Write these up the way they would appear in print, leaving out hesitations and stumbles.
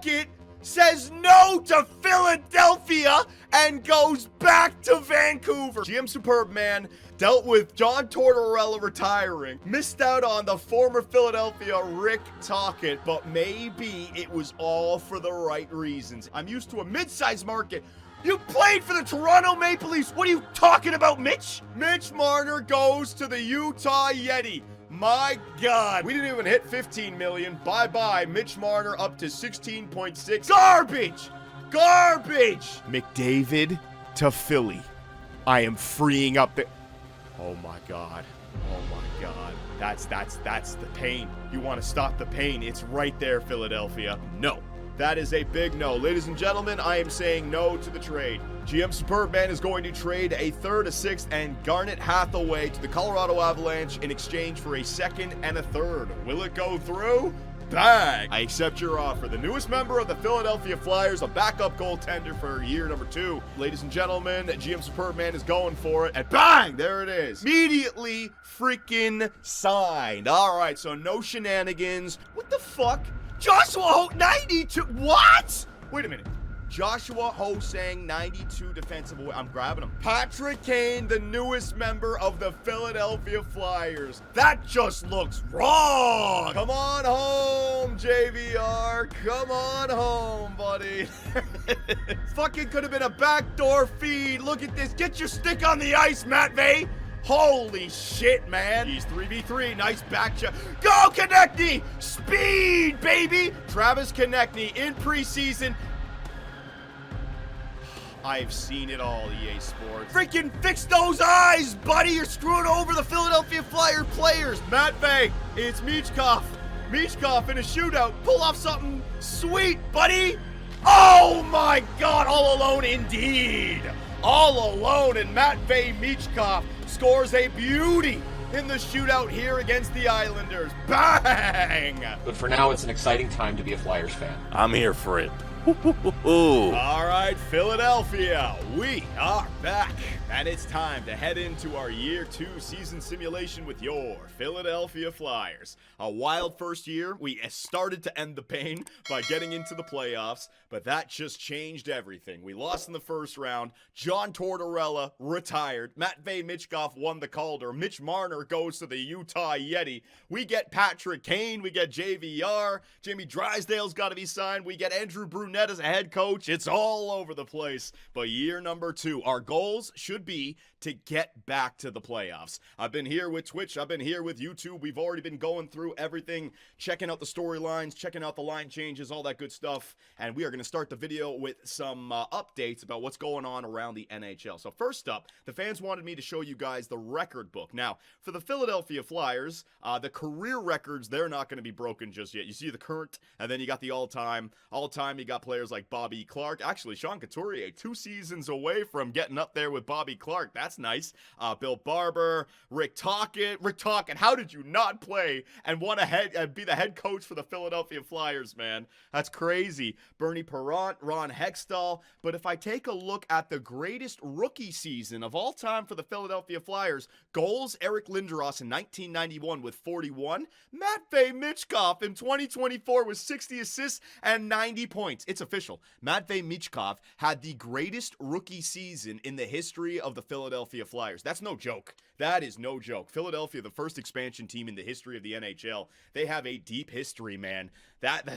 Tocchet says no to Philadelphia and goes back to Vancouver. GM Superb Man dealt with John Tortorella retiring, missed out on the former Philadelphia Rick Tocchet, but maybe it was all for the right reasons. I'm used to a mid-sized market. You played for the Toronto Maple Leafs. What are you talking about, Mitch? Mitch Marner goes to the Utah Yeti. My God, we didn't even hit 15 million. Bye-bye, Mitch Marner up to 16.6. Garbage! Garbage! McDavid to Philly. I am freeing up the... Oh my God. Oh my God. That's the pain. You want to stop the pain. It's right there, Philadelphia. No. That is a big no. Ladies and gentlemen, I am saying no to the trade. GM Superb Man is going to trade a third, a sixth, and Garnet Hathaway to the Colorado Avalanche in exchange for a second and a third. Will it go through? Bang! I accept your offer. The newest member of the Philadelphia Flyers, a backup goaltender for year number 2. Ladies and gentlemen, GM Superb Man is going for it, and bang! There it is. Immediately freaking signed. All right, so no shenanigans. What the fuck? Joshua Ho, 92. What? Wait a minute. Joshua Ho-Sang, 92 defensive away. I'm grabbing him. Patrick Kane, the newest member of the Philadelphia Flyers. That just looks wrong. Come on home, JVR. Come on home, buddy. Fucking could have been a backdoor feed. Look at this. Get your stick on the ice, Matvey. Holy shit, man. He's 3v3. Nice back check. Go, Konechny! Speed, baby! Travis Konechny in preseason. I've seen it all, EA Sports. Freaking fix those eyes, buddy! You're screwing over the Philadelphia Flyer players. Matvey, it's Michkov. Michkov in a shootout. Pull off something sweet, buddy! Oh my God, all alone indeed. All alone, and Matvey Michkov scores a beauty in the shootout here against the Islanders. Bang! But for now, it's an exciting time to be a Flyers fan. I'm here for it. All right, Philadelphia, we are back, and it's time to head into our Year 2 season simulation with your Philadelphia Flyers. A wild first year. We started to end the pain by getting into the playoffs, but that just changed everything. We lost in the first round. John Tortorella retired. Matvey Michkov won the Calder. Mitch Marner goes to the Utah Yeti. We get Patrick Kane. We get JVR. Jamie Drysdale's got to be signed. We get Andrew Brunette as a head coach. It's all over the place. But year number 2, our goals should be to get back to the playoffs. I've been here with Twitch. I've been here with YouTube. We've already been going through everything, checking out the storylines, checking out the line changes, all that good stuff. And we are going to start the video with some updates about what's going on around the NHL. So first up, the fans wanted me to show you guys the record book. Now, for the Philadelphia Flyers, the career records, they're not going to be broken just yet. You see the current, and then you got the all-time. All-time, you got players like Bobby Clark. Actually, Sean Couturier, 2 seasons away from getting up there with Bobby Clark. That's nice. Bill Barber, Rick Tocchet. Rick Tocchet, how did you not play and want to be the head coach for the Philadelphia Flyers, man? That's crazy. Bernie Parent, Ron Hextall. But if I take a look at the greatest rookie season of all time for the Philadelphia Flyers, goals, Eric Lindros in 1991 with 41. Matvey Michkov in 2024 with 60 assists and 90 points. It's official. Matvey Michkov had the greatest rookie season in the history of the Philadelphia Flyers. That's no joke. That is no joke. Philadelphia, the first expansion team in the history of the NHL. They have a deep history, man. That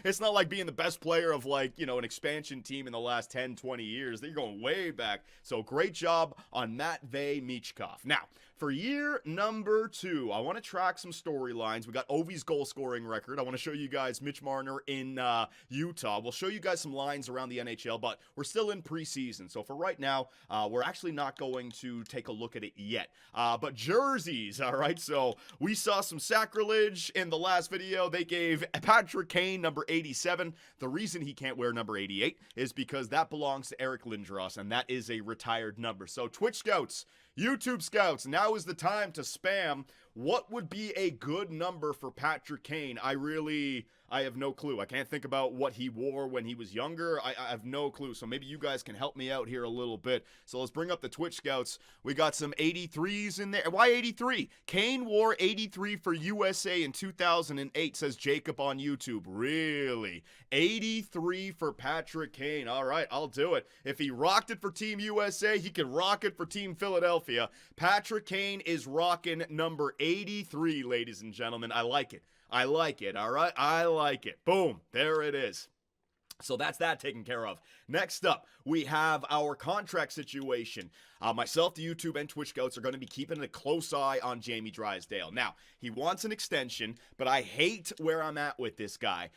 it's not like being the best player of, like, you know, an expansion team in the last 10, 20 years. They're going way back. So great job on Matvey Michkov. Now, for year number 2, I want to track some storylines. We got Ovi's goal scoring record. I want to show you guys Mitch Marner in Utah. We'll show you guys some lines around the NHL, but we're still in preseason. So for right now, we're actually not going to take a look at it yet. But jerseys, all right? So we saw some sacrilege in the last video. They gave Patrick Kane number 87. The reason he can't wear number 88 is because that belongs to Eric Lindros, and that is a retired number. So Twitch scouts, YouTube scouts, now is the time to spam What would be a good number for Patrick Kane? I have no clue. I can't think about what he wore when he was younger. I have no clue. So maybe you guys can help me out here a little bit. So let's bring up the Twitch scouts. We got some 83s in there. Why 83? Kane wore 83 for USA in 2008, says Jacob on YouTube. Really? 83 for Patrick Kane. All right, I'll do it. If he rocked it for Team USA, he can rock it for Team Philadelphia. Patrick Kane is rocking number 83, ladies and gentlemen. I like it. I like it, all right? I like it. Boom. There it is. So that's that taken care of. Next up, we have our contract situation. Myself, the YouTube, and Twitch scouts are going to be keeping a close eye on Jamie Drysdale. Now, he wants an extension, but I hate where I'm at with this guy.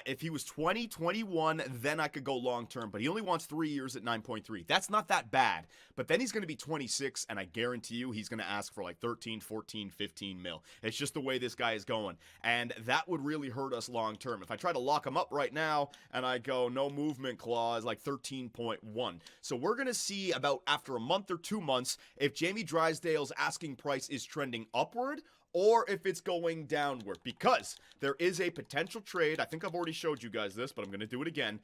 If he was 20, 21, then I could go long-term, but he only wants 3 years at 9.3. That's not that bad, but then he's going to be 26, and I guarantee you he's going to ask for like 13, 14, 15 mil. It's just the way this guy is going, and that would really hurt us long-term. If I try to lock him up right now, and I go no movement clause, like 13.1. So we're going to see about after a month or 2 months if Jamie Drysdale's asking price is trending upward or if it's going downward, because there is a potential trade. I think I've already showed you guys this, but I'm going to do it again.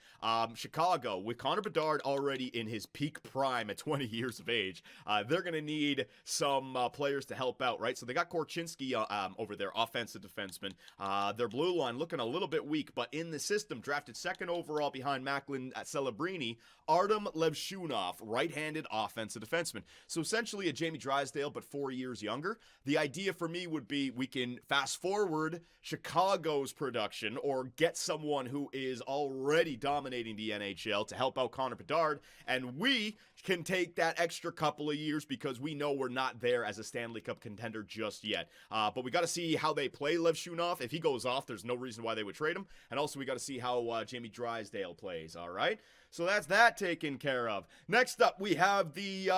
Chicago, with Connor Bedard already in his peak prime at 20 years of age, they're going to need some players to help out, right? So they got Korchinski over there, offensive defenseman. Their blue line looking a little bit weak, but in the system, drafted second overall behind Macklin at Celebrini, Artem Levshunov, right-handed offensive defenseman. So essentially a Jamie Drysdale, but 4 years younger. The idea for me would be we can fast forward Chicago's production or get someone who is already dominating the NHL to help out Connor Bedard, and we can take that extra couple of years because we know we're not there as a Stanley Cup contender just yet. But we got to see how they play Levshunov. If he goes off, there's no reason why they would trade him. And also we got to see how Jamie Drysdale plays, all right? So that's that taken care of. Next up, we have the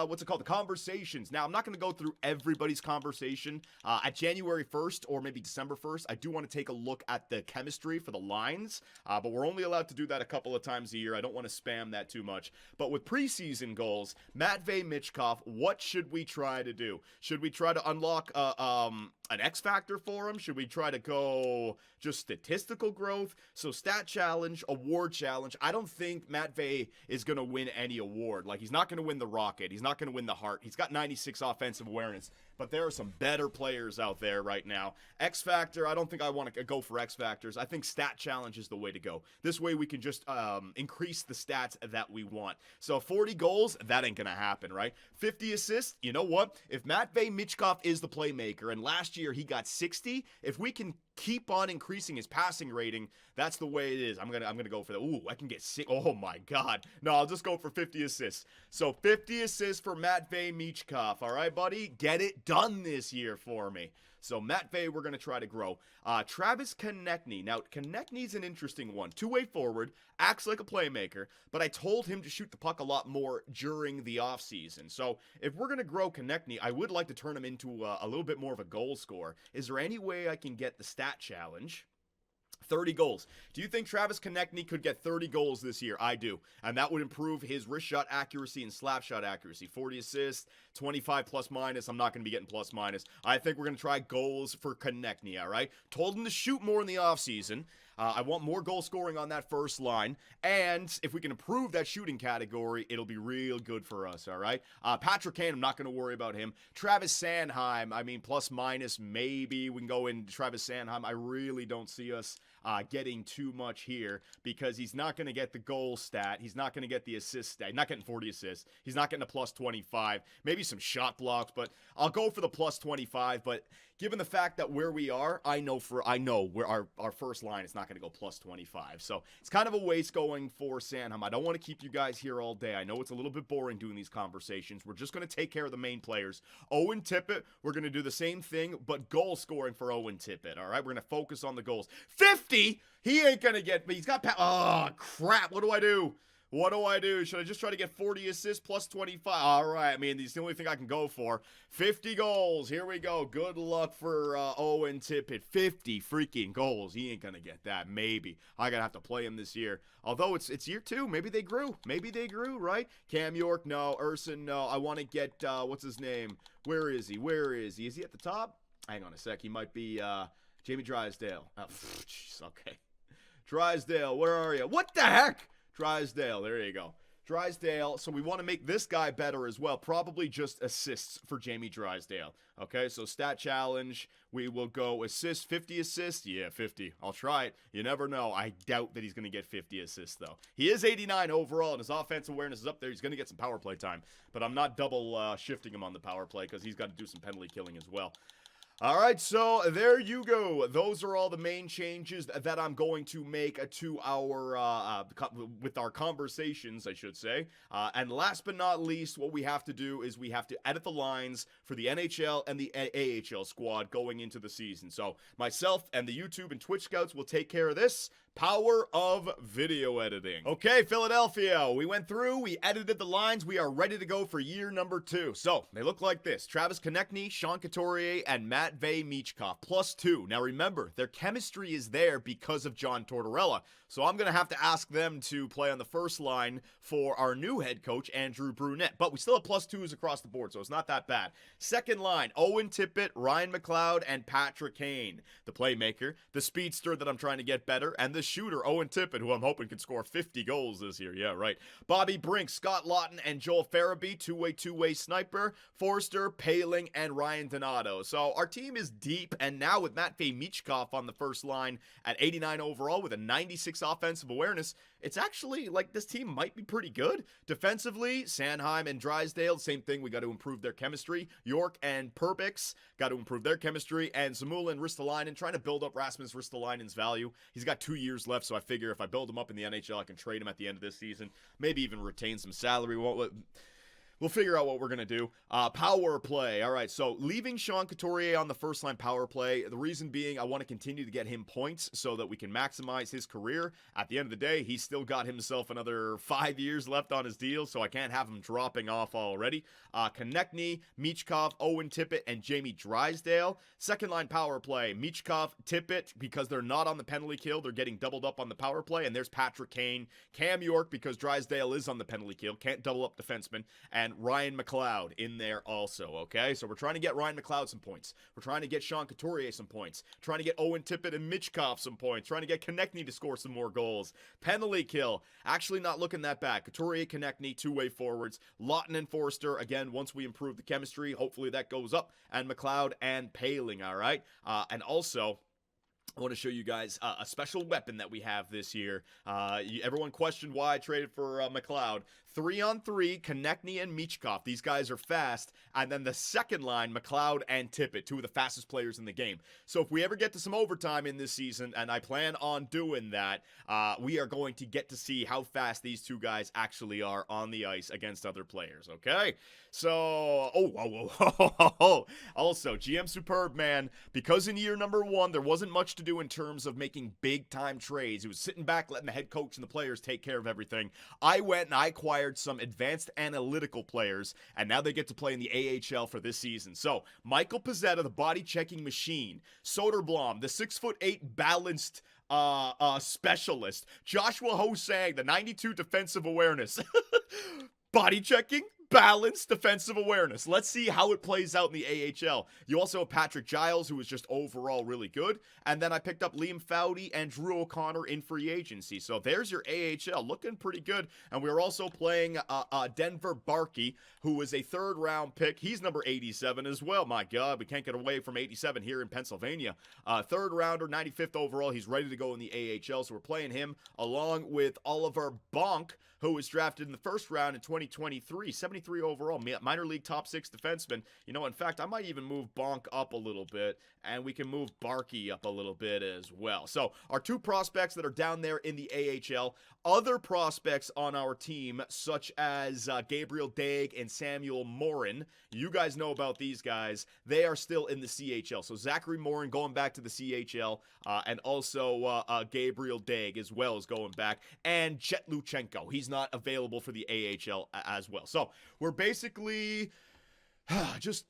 what's it called? The conversations. Now, I'm not going to go through everybody's conversation. At January 1st or maybe December 1st, I do want to take a look at the chemistry for the lines, but we're only allowed to do that a couple of times a year. I don't want to spam that too much. But with preseason goals, Matvei Michkov, what should we try to do? Should we try to unlock an X factor for him? Should we try to go just statistical growth? So stat challenge, award challenge. I don't think Matvei is going to win any award. Like, he's not going to win the Rocket. He's not going to win the Hart. He's got 96 offensive awareness. But there are some better players out there right now. X Factor, I don't think I want to go for X Factors. I think Stat Challenge is the way to go. This way we can just increase the stats that we want. So 40 goals, that ain't going to happen, right? 50 assists, you know what? If Matvei Michkov is the playmaker, and last year he got 60, if we can keep on increasing his passing rating, that's the way it is. I'm gonna go for that. Ooh, I can get sick. Oh my God. No, I'll just go for 50 assists. So 50 assists for Matvei Michkov. All right, buddy? Get it done this year for me. So Matvei, we're going to try to grow. Travis Konechny. Now, Konechny's an interesting one. Two-way forward, acts like a playmaker, but I told him to shoot the puck a lot more during the offseason. So if we're going to grow Konechny, I would like to turn him into a little bit more of a goal scorer. Is there any way I can get the stat challenge? 30 goals. Do you think Travis Konechny could get 30 goals this year? I do. And that would improve his wrist shot accuracy and slap shot accuracy. 40 assists, 25 plus minus. I'm not going to be getting plus minus. I think we're going to try goals for Konechny, all right? Told him to shoot more in the offseason. I want more goal scoring on that first line. And if we can improve that shooting category, it'll be real good for us, all right? Patrick Kane, I'm not going to worry about him. Travis Sanheim, I mean, plus minus, maybe we can go in Travis Sanheim. I really don't see us getting too much here because he's not going to get the goal stat. He's not going to get the assist stat. He's not getting 40 assists. He's not getting a plus 25. Maybe some shot blocks, but I'll go for the plus 25. But given the fact that where we are, I know where our first line is not going to go plus 25. So it's kind of a waste going for Sanheim. I don't want to keep you guys here all day. I know it's a little bit boring doing these conversations. We're just going to take care of the main players. Owen Tippett, we're going to do the same thing, but goal scoring for Owen Tippett, all right? We're going to focus on the goals. 50? He ain't going to get, but he's got, oh, crap. What do I do? What do I do? Should I just try to get 40 assists plus 25? All right, I mean, it's the only thing I can go for. 50 goals. Here we go. Good luck for Owen Tippett. 50 freaking goals. He ain't going to get that. Maybe. I'm going to have to play him this year. Although it's year 2. Maybe they grew. Maybe they grew, right? Cam York, no. Urson, no. I want to get, what's his name? Where is he? Is he at the top? Hang on a sec. He might be Jamie Drysdale. Oh, jeez, okay. Drysdale, where are you? What the heck? Drysdale, there you go. Drysdale, so we want to make this guy better as well. Probably just assists for Jamie Drysdale. Okay, so stat challenge, we will go assist, 50 assists. Yeah, 50. I'll try it. You never know. I doubt that he's going to get 50 assists, though. He is 89 overall, and his offensive awareness is up there. He's going to get some power play time, but I'm not double shifting him on the power play because he's got to do some penalty killing as well. All right, so there you go. Those are all the main changes that I'm going to make to our, with our conversations, I should say. And last but not least, what we have to do is we have to edit the lines for the NHL and the AHL squad going into the season. So myself and the YouTube and Twitch scouts will take care of this. Power of video editing. Okay, Philadelphia, we went through, we edited the lines, we are ready to go for year number 2. So, they look like this. Travis Konechny, Sean Couturier, and Matvei Michkov, +2. Now remember, their chemistry is there because of John Tortorella. So I'm going to have to ask them to play on the first line for our new head coach, Andrew Brunette. But we still have +2s across the board, so it's not that bad. Second line, Owen Tippett, Ryan McLeod, and Patrick Kane. The playmaker, the speedster that I'm trying to get better, and the shooter, Owen Tippett, who I'm hoping can score 50 goals this year. Yeah, right. Bobby Brink, Scott Lawton, and Joel Farabee, two-way sniper, Forster, Paling, and Ryan Donato. So our team is deep, and now with Matvei Michkov on the first line at 89 overall with a 96 offensive awareness, it's actually like this team might be pretty good. Defensively, Sanheim and Drysdale, same thing. We got to improve their chemistry. York and Perbix got to improve their chemistry. And Zamula and Ristolainen, trying to build up Rasmus Ristolainen's value. He's got 2 years left, so I figure if I build him up in the NHL, I can trade him at the end of this season. Maybe even retain some salary. We'll figure out what we're going to do. Power play. All right, so leaving Sean Couturier on the first line power play. The reason being I want to continue to get him points so that we can maximize his career. At the end of the day, he's still got himself another 5 years left on his deal, so I can't have him dropping off already. Konechny, Michkov, Owen Tippett, and Jamie Drysdale. Second line power play. Michkov, Tippett, because they're not on the penalty kill. They're getting doubled up on the power play. And there's Patrick Kane. Cam York, because Drysdale is on the penalty kill. Can't double up defensemen. And Ryan McLeod in there also, okay? So we're trying to get Ryan McLeod some points. We're trying to get Sean Couturier some points. Trying to get Owen Tippett and Michkov some points. Trying to get Konechny to score some more goals. Penalty kill. Actually not looking that bad. Couturier, Konechny, two-way forwards. Lawton and Forster, again, once we improve the chemistry, hopefully that goes up. And McLeod and Paling, all right? And also, I want to show you guys a special weapon that we have this year. Everyone questioned why I traded for McLeod. 3-on-3, Konechny and Michkov. These guys are fast. And then the second line, McLeod and Tippett, two of the fastest players in the game. So if we ever get to some overtime in this season, and I plan on doing that, we are going to get to see how fast these two guys actually are on the ice against other players, okay? So, also, GM Superb, man, because in year number 1, there wasn't much to do in terms of making big-time trades. He was sitting back, letting the head coach and the players take care of everything. I went and I acquired some advanced analytical players, and now they get to play in the AHL for this season. So, Michael Pezzetta, the body-checking machine. Soderblom, the 6'8" balanced specialist. Joshua Hosang, the 92 defensive awareness. Body-checking, balanced defensive awareness. Let's see how it plays out in the AHL. You also have Patrick Giles, who was just overall really good. And then I picked up Liam Foudy and Drew O'Connor in free agency. So there's your AHL, looking pretty good. And we're also playing Denver Barkey, who is a third-round pick. He's number 87 as well. My God, we can't get away from 87 here in Pennsylvania. Third-rounder, 95th overall. He's ready to go in the AHL. So we're playing him along with Oliver Bonk, who was drafted in the first round in 2023. 73 overall, minor league top 6 defenseman. You know, in fact, I might even move Bonk up a little bit, and we can move Barkey up a little bit as well. So our 2 prospects that are down there in the AHL, other prospects on our team, such as Gabriel Daig and Samuel Morin, you guys know about these guys. They are still in the CHL. So Zachary Morin going back to the CHL, and also Gabriel Daig as well as going back, and Chet Luchenko. He's not available for the AHL as well. So we're basically just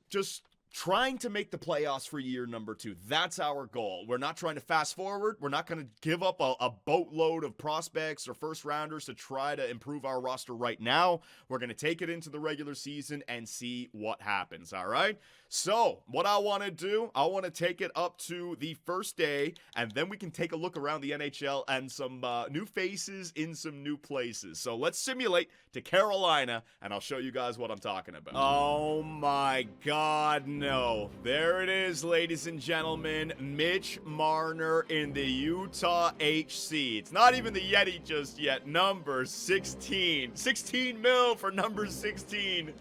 trying to make the playoffs for year number 2. That's our goal. We're not trying to fast forward. We're not going to give up a boatload of prospects or first rounders to try to improve our roster right now. We're going to take it into the regular season and see what happens, all right? So what I want to do, I want to take it up to the first day, and then we can take a look around the NHL and some new faces in some new places. So let's simulate to Carolina, and I'll show you guys what I'm talking about. Oh my God, no. There it is, ladies and gentlemen. Mitch Marner in the Utah HC. It's not even the Yeti just yet. Number 16. 16 mil for number 16.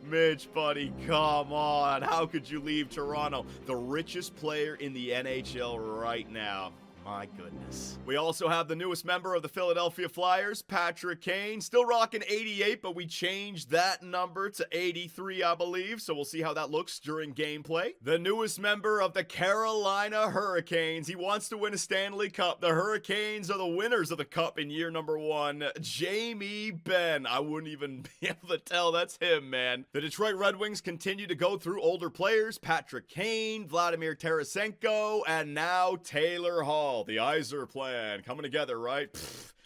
Mitch, buddy, come on. How could you leave Toronto? The richest player in the NHL right now. My goodness. We also have the newest member of the Philadelphia Flyers, Patrick Kane. Still rocking 88, but we changed that number to 83, I believe. So we'll see how that looks during gameplay. The newest member of the Carolina Hurricanes. He wants to win a Stanley Cup. The Hurricanes are the winners of the Cup in year number 1. Jamie Benn. I wouldn't even be able to tell that's him, man. The Detroit Red Wings continue to go through older players. Patrick Kane, Vladimir Tarasenko, and now Taylor Hall. The Yzer plan coming together, right?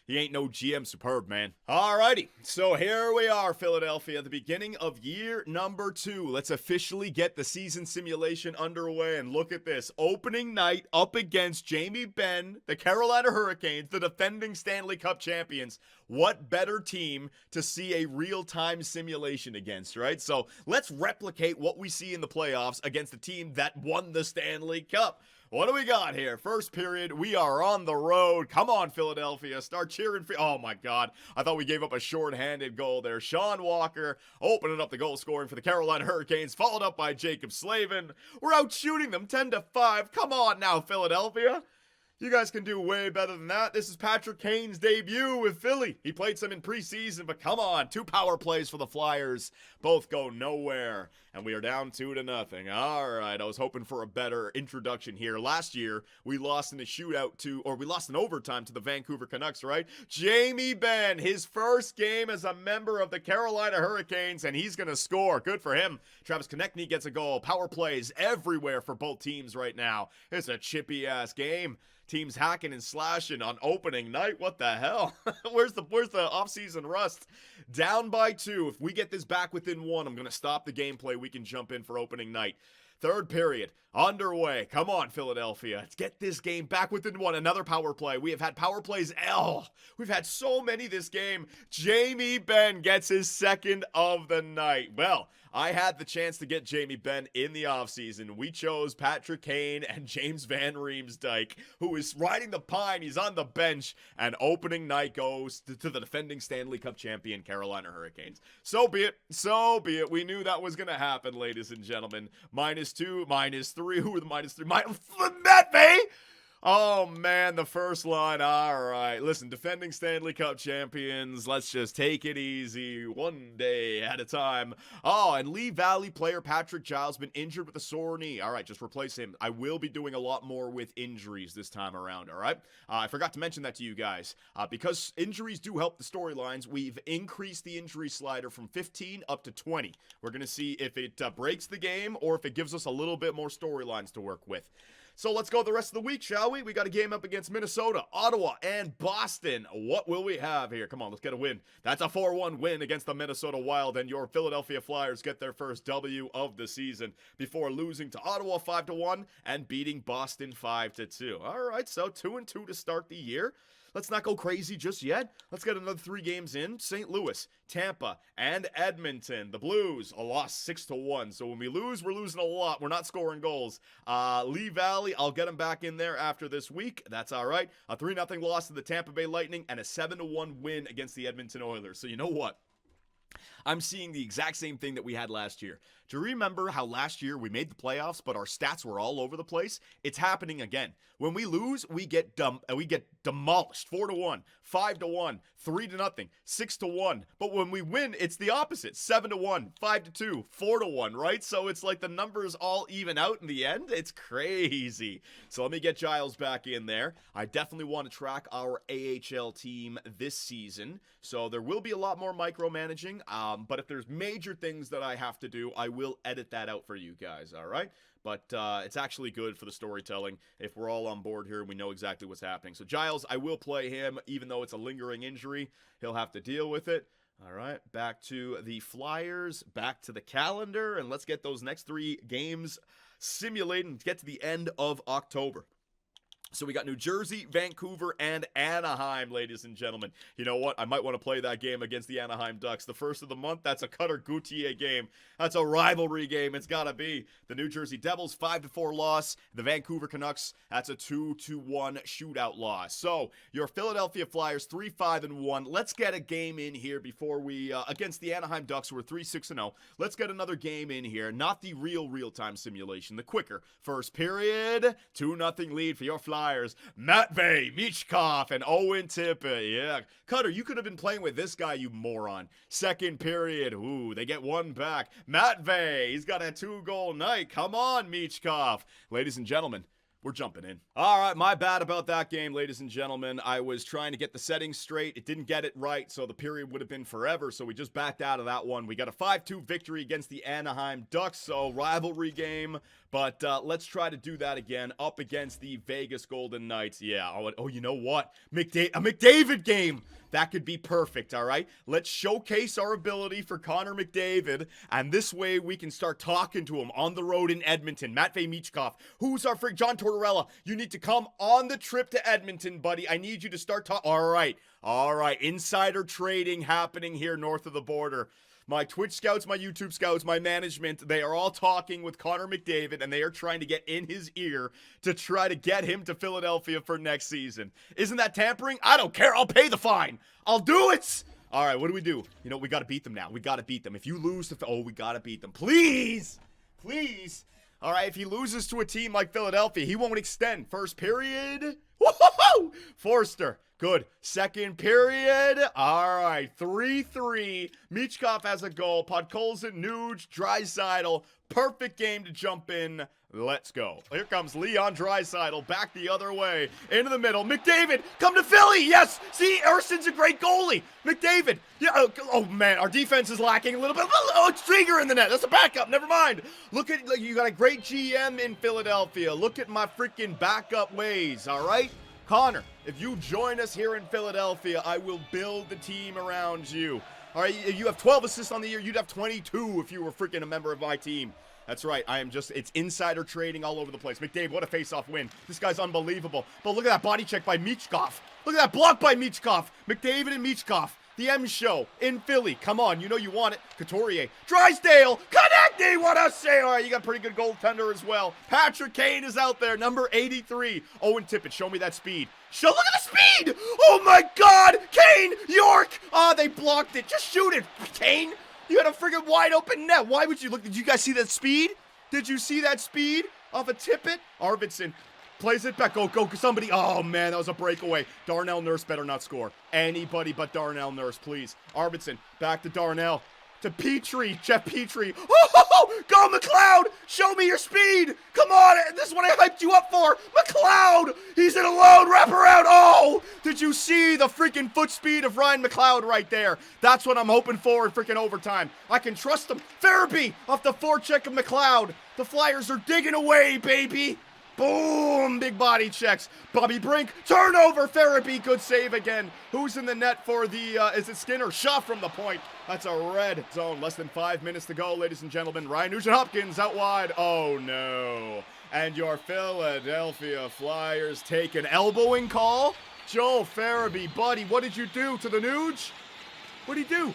He ain't no GM superb, man. Alrighty, so here we are, Philadelphia, at the beginning of year number 2. Let's officially get the season simulation underway, and look at this. Opening night up against Jamie Benn, the Carolina Hurricanes, the defending Stanley Cup champions. What better team to see a real-time simulation against, right? So let's replicate what we see in the playoffs against the team that won the Stanley Cup. What do we got here? First period, we are on the road. Come on, Philadelphia. Start cheering. Oh, my God. I thought we gave up a short-handed goal there. Sean Walker opening up the goal scoring for the Carolina Hurricanes, followed up by Jacob Slavin. We're out shooting them 10-5. Come on now, Philadelphia. You guys can do way better than that. This is Patrick Kane's debut with Philly. He played some in preseason, but come on. 2 power plays for the Flyers. Both go nowhere. And we are down 2-0. All right, I was hoping for a better introduction here. Last year, we lost in a shootout we lost in overtime to the Vancouver Canucks, right? Jamie Benn, his first game as a member of the Carolina Hurricanes, and he's going to score. Good for him. Travis Konechny gets a goal. Power plays everywhere for both teams right now. It's a chippy-ass game. Teams hacking and slashing on opening night. What the hell? Where's the offseason rust? Down by 2. If we get this back within 1, I'm going to stop the gameplay. We can jump in for opening night. Third period underway. Come on, Philadelphia. Let's get this game back within 1. Another power play. We have had power plays. We've had so many this game. Jamie Benn gets his second of the night. Well, I had the chance to get Jamie Benn in the offseason. We chose Patrick Kane and James Van Riemsdyk, who is riding the pine. He's on the bench, and opening night goes to the defending Stanley Cup champion Carolina Hurricanes. So be it. So be it. We knew that was going to happen, ladies and gentlemen. -2, -3. Who were the -3? Matvey! Oh, man, the first line. All right. Listen, defending Stanley Cup champions, let's just take it easy, one day at a time. Oh, and Lee Valley player Patrick Giles been injured with a sore knee. All right, just replace him. I will be doing a lot more with injuries this time around, all right? I forgot to mention that to you guys. Because injuries do help the storylines, we've increased the injury slider from 15 up to 20. We're going to see if it breaks the game or if it gives us a little bit more storylines to work with. So let's go the rest of the week, shall we? We got a game up against Minnesota, Ottawa, and Boston. What will we have here? Come on, let's get a win. That's a 4-1 win against the Minnesota Wild, and your Philadelphia Flyers get their first W of the season before losing to Ottawa 5-1 and beating Boston 5-2. All right, so 2-2 to start the year. Let's not go crazy just yet. Let's get another 3 games in. St. Louis, Tampa, and Edmonton. The Blues, a loss 6-1. So when we lose, we're losing a lot. We're not scoring goals. Lee Valley, I'll get him back in there after this week. That's all right. A 3-0 loss to the Tampa Bay Lightning and a 7-1 win against the Edmonton Oilers. So you know what? I'm seeing the exact same thing that we had last year. Do you remember how last year we made the playoffs, but our stats were all over the place? It's happening again. When we lose, we get demolished. 4-1, 5-1, 3-0, 6-1. But when we win, it's the opposite. 7-1, 5-2, 4-1, right? So it's like the numbers all even out in the end. It's crazy. So let me get Giles back in there. I definitely want to track our AHL team this season. So there will be a lot more micromanaging. But if there's major things that I have to do, I will edit that out for you guys, all right? But it's actually good for the storytelling if we're all on board here and we know exactly what's happening. So Giles, I will play him, even though it's a lingering injury. He'll have to deal with it. All right, back to the Flyers, back to the calendar, and let's get those next 3 games simulated and get to the end of October. So we got New Jersey, Vancouver, and Anaheim, ladies and gentlemen. You know what? I might want to play that game against the Anaheim Ducks. The first of the month, that's a Cutter Gauthier game. That's a rivalry game. It's got to be. The New Jersey Devils, 5-4 loss. The Vancouver Canucks, that's a 2-1 shootout loss. So your Philadelphia Flyers, 3-5-1. Let's get a game in here before we, against the Anaheim Ducks, who are 3-6-0. Let's get another game in here. Not the real-time simulation, the quicker. First period, 2-0 lead for your Flyers. Matvei Michkov and Owen Tippett. Yeah. Cutter, you could have been playing with this guy, you moron. Second period. Ooh, they get one back. Matvei, he's got a 2-goal night. Come on, Michkov. Ladies and gentlemen, we're jumping in. All right, my bad about that game, ladies and gentlemen. I was trying to get the settings straight. It didn't get it right, so the period would have been forever, so we just backed out of that one. We got a 5-2 victory against the Anaheim Ducks, so rivalry game. But let's try to do that again up against the Vegas Golden Knights. Yeah, oh, you know what? A McDavid game. That could be perfect, all right? Let's showcase our ability for Connor McDavid, and this way we can start talking to him on the road in Edmonton. Matvei Michkov, who's our friend? John Tortorella, you need to come on the trip to Edmonton, buddy. I need you to start talking. All right. Insider trading happening here north of the border. My Twitch scouts, my YouTube scouts, my management, they are all talking with Connor McDavid, and they are trying to get in his ear to try to get him to Philadelphia for next season. Isn't that tampering? I don't care. I'll pay the fine. I'll do it. All right, what do? You know, we got to beat them now. We got to beat them. If you lose to... we got to beat them. Please. All right, if he loses to a team like Philadelphia, he won't extend. First period. Whoa! Forster. Good. Second period. All right. 3-3. Michkov has a goal. Podkolzin, Nuge, Draisaitl. Perfect game to jump in. Let's go. Here comes Leon Draisaitl back the other way. Into the middle. McDavid, come to Philly. Yes. See, Erson's a great goalie. McDavid. Yeah. Oh, man. Our defense is lacking a little bit. Oh, it's Drieger in the net. That's a backup. Never mind. Look, you got a great GM in Philadelphia. Look at my freaking backup ways. All right. Connor, if you join us here in Philadelphia, I will build the team around you. All right, you have 12 assists on the year. You'd have 22 if you were freaking a member of my team. That's right. It's insider trading all over the place. McDavid, what a face-off win. This guy's unbelievable. But look at that body check by Michkov. Look at that block by Michkov. McDavid and Michkov. The M Show in Philly. Come on, you know you want it. Couturier. Drysdale. Connecting. What a save. All right, you got a pretty good goaltender as well. Patrick Kane is out there. Number 83. Owen Tippett. Show me that speed. Look at the speed. Oh, my God. Kane. York. They blocked it. Just shoot it, Kane. You had a friggin' wide open net. Why would you look? Did you guys see that speed? Did you see that speed off a Tippett? Arvidsson. Plays it back. Go, somebody. Oh, man, that was a breakaway. Darnell Nurse better not score. Anybody but Darnell Nurse, please. Arvidsson, back to Darnell. To Petrie, Jeff Petrie. Oh, go McLeod. Show me your speed. Come on, this is what I hyped you up for. McLeod, he's in a lone wraparound. Oh, did you see the freaking foot speed of Ryan McLeod right there? That's what I'm hoping for in freaking overtime. I can trust him. Farabee off the forecheck of McLeod. The Flyers are digging away, baby. Boom! Big body checks. Bobby Brink. Turnover. Farabee. Good save again. Who's in the net for the, is it Skinner? Shot from the point. That's a red zone. Less than 5 minutes to go, ladies and gentlemen. Ryan Nugent-Hopkins out wide. Oh, no. And your Philadelphia Flyers take an elbowing call. Joel Farabee, buddy, what did you do to the Nuge? What did he do?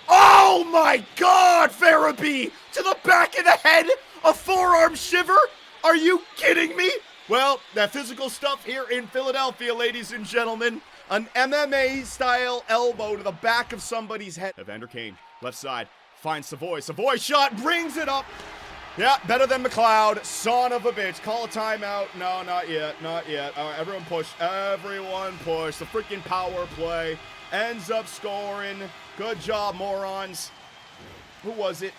Oh, my God, Farabee! To the back of the head. A forearm shiver. Are you kidding me? Well, that physical stuff here in Philadelphia, ladies and gentlemen. An MMA-style elbow to the back of somebody's head. Evander Kane. Left side, finds Savoy. Savoy shot, brings it up. Yeah, better than McLeod. Son of a bitch. Call a timeout. No, not yet. Not yet. All right, everyone push. Everyone push. The freaking power play ends up scoring. Good job, morons. Who was it?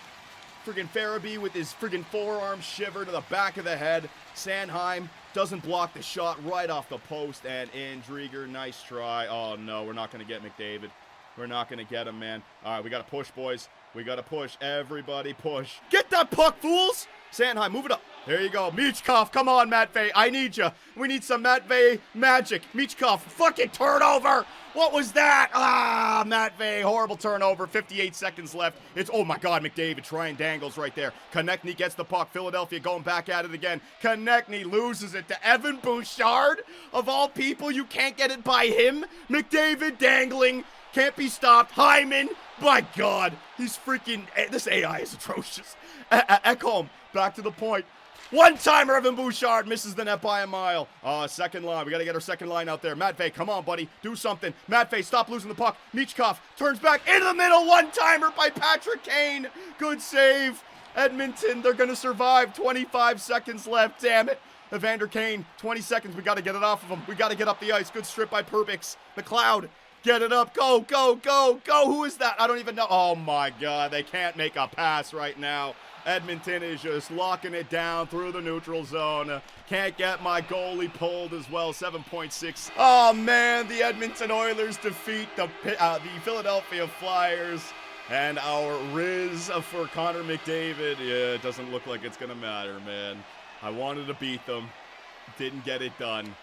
Freaking Farabee with his freaking forearm shiver to the back of the head. Sanheim doesn't block the shot right off the post. And in. Drieger, nice try. Oh, no, we're not going to get McDavid. We're not going to get him, man. All right, we got to push, boys. We got to push. Everybody push. Get that puck, fools! Sanheim, move it up. There you go. Michkov, come on, Matvey. I need you. We need some Matvey magic. Michkov, fucking turnover. What was that? Ah, Matvey, horrible turnover. 58 seconds left. It's, oh my God, McDavid trying dangles right there. Konechny gets the puck. Philadelphia going back at it again. Konechny loses it to Evan Bouchard. Of all people, you can't get it by him. McDavid dangling. Can't be stopped. Hyman. My God. He's freaking... This AI is atrocious. Ekholm. Back to the point. One-timer, Evan Bouchard misses the net by a mile. Second line. We got to get our second line out there. Matvey, come on, buddy. Do something. Matvey, stop losing the puck. Michkov turns back into the middle. One-timer by Patrick Kane. Good save. Edmonton, they're going to survive. 25 seconds left. Damn it. Evander Kane, 20 seconds. We got to get it off of him. We got to get up the ice. Good strip by Perbix. McLeod. Get it up. Go, go, go, go. Who is that? I don't even know. Oh, my God. They can't make a pass right now. Edmonton is just locking it down through the neutral zone. Can't get my goalie pulled as well. 7.6. Oh, man. The Edmonton Oilers defeat the Philadelphia Flyers. And our Riz for Connor McDavid. Yeah, it doesn't look like it's going to matter, man. I wanted to beat them. Didn't get it done.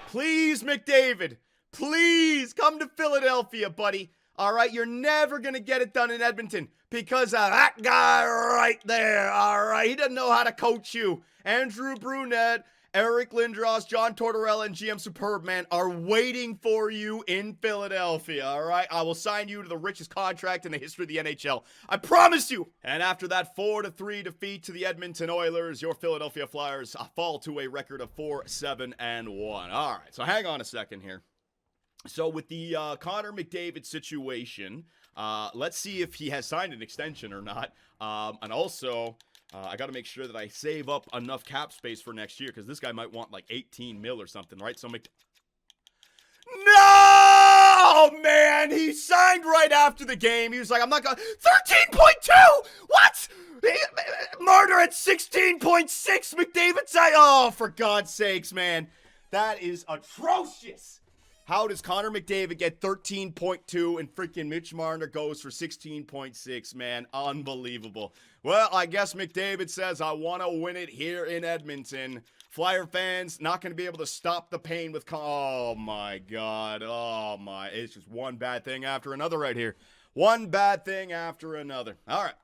Please, McDavid. Please come to Philadelphia, buddy. All right, you're never going to get it done in Edmonton because of that guy right there. All right, he doesn't know how to coach you. Andrew Brunette, Eric Lindros, John Tortorella, and GM Superbman are waiting for you in Philadelphia, all right? I will sign you to the richest contract in the history of the NHL. I promise you. And after that 4-3 defeat to the Edmonton Oilers, your Philadelphia Flyers fall to a record of 4-7-1. All right, so hang on a second here. So with the Connor McDavid situation, let's see if he has signed an extension or not. And also, I got to make sure that I save up enough cap space for next year because this guy might want like 18 mil or something, right? So No, man, he signed right after the game. He was like, I'm not going 13.2. What? Marner at 16.6. McDavid signed. Oh, for God's sakes, man. That is atrocious. How does Connor McDavid get 13.2 and freaking Mitch Marner goes for 16.6, man? Unbelievable. Well, I guess McDavid says, I want to win it here in Edmonton. Flyer fans not going to be able to stop the pain with oh, my God. Oh, my. It's just one bad thing after another right here. One bad thing after another. All right.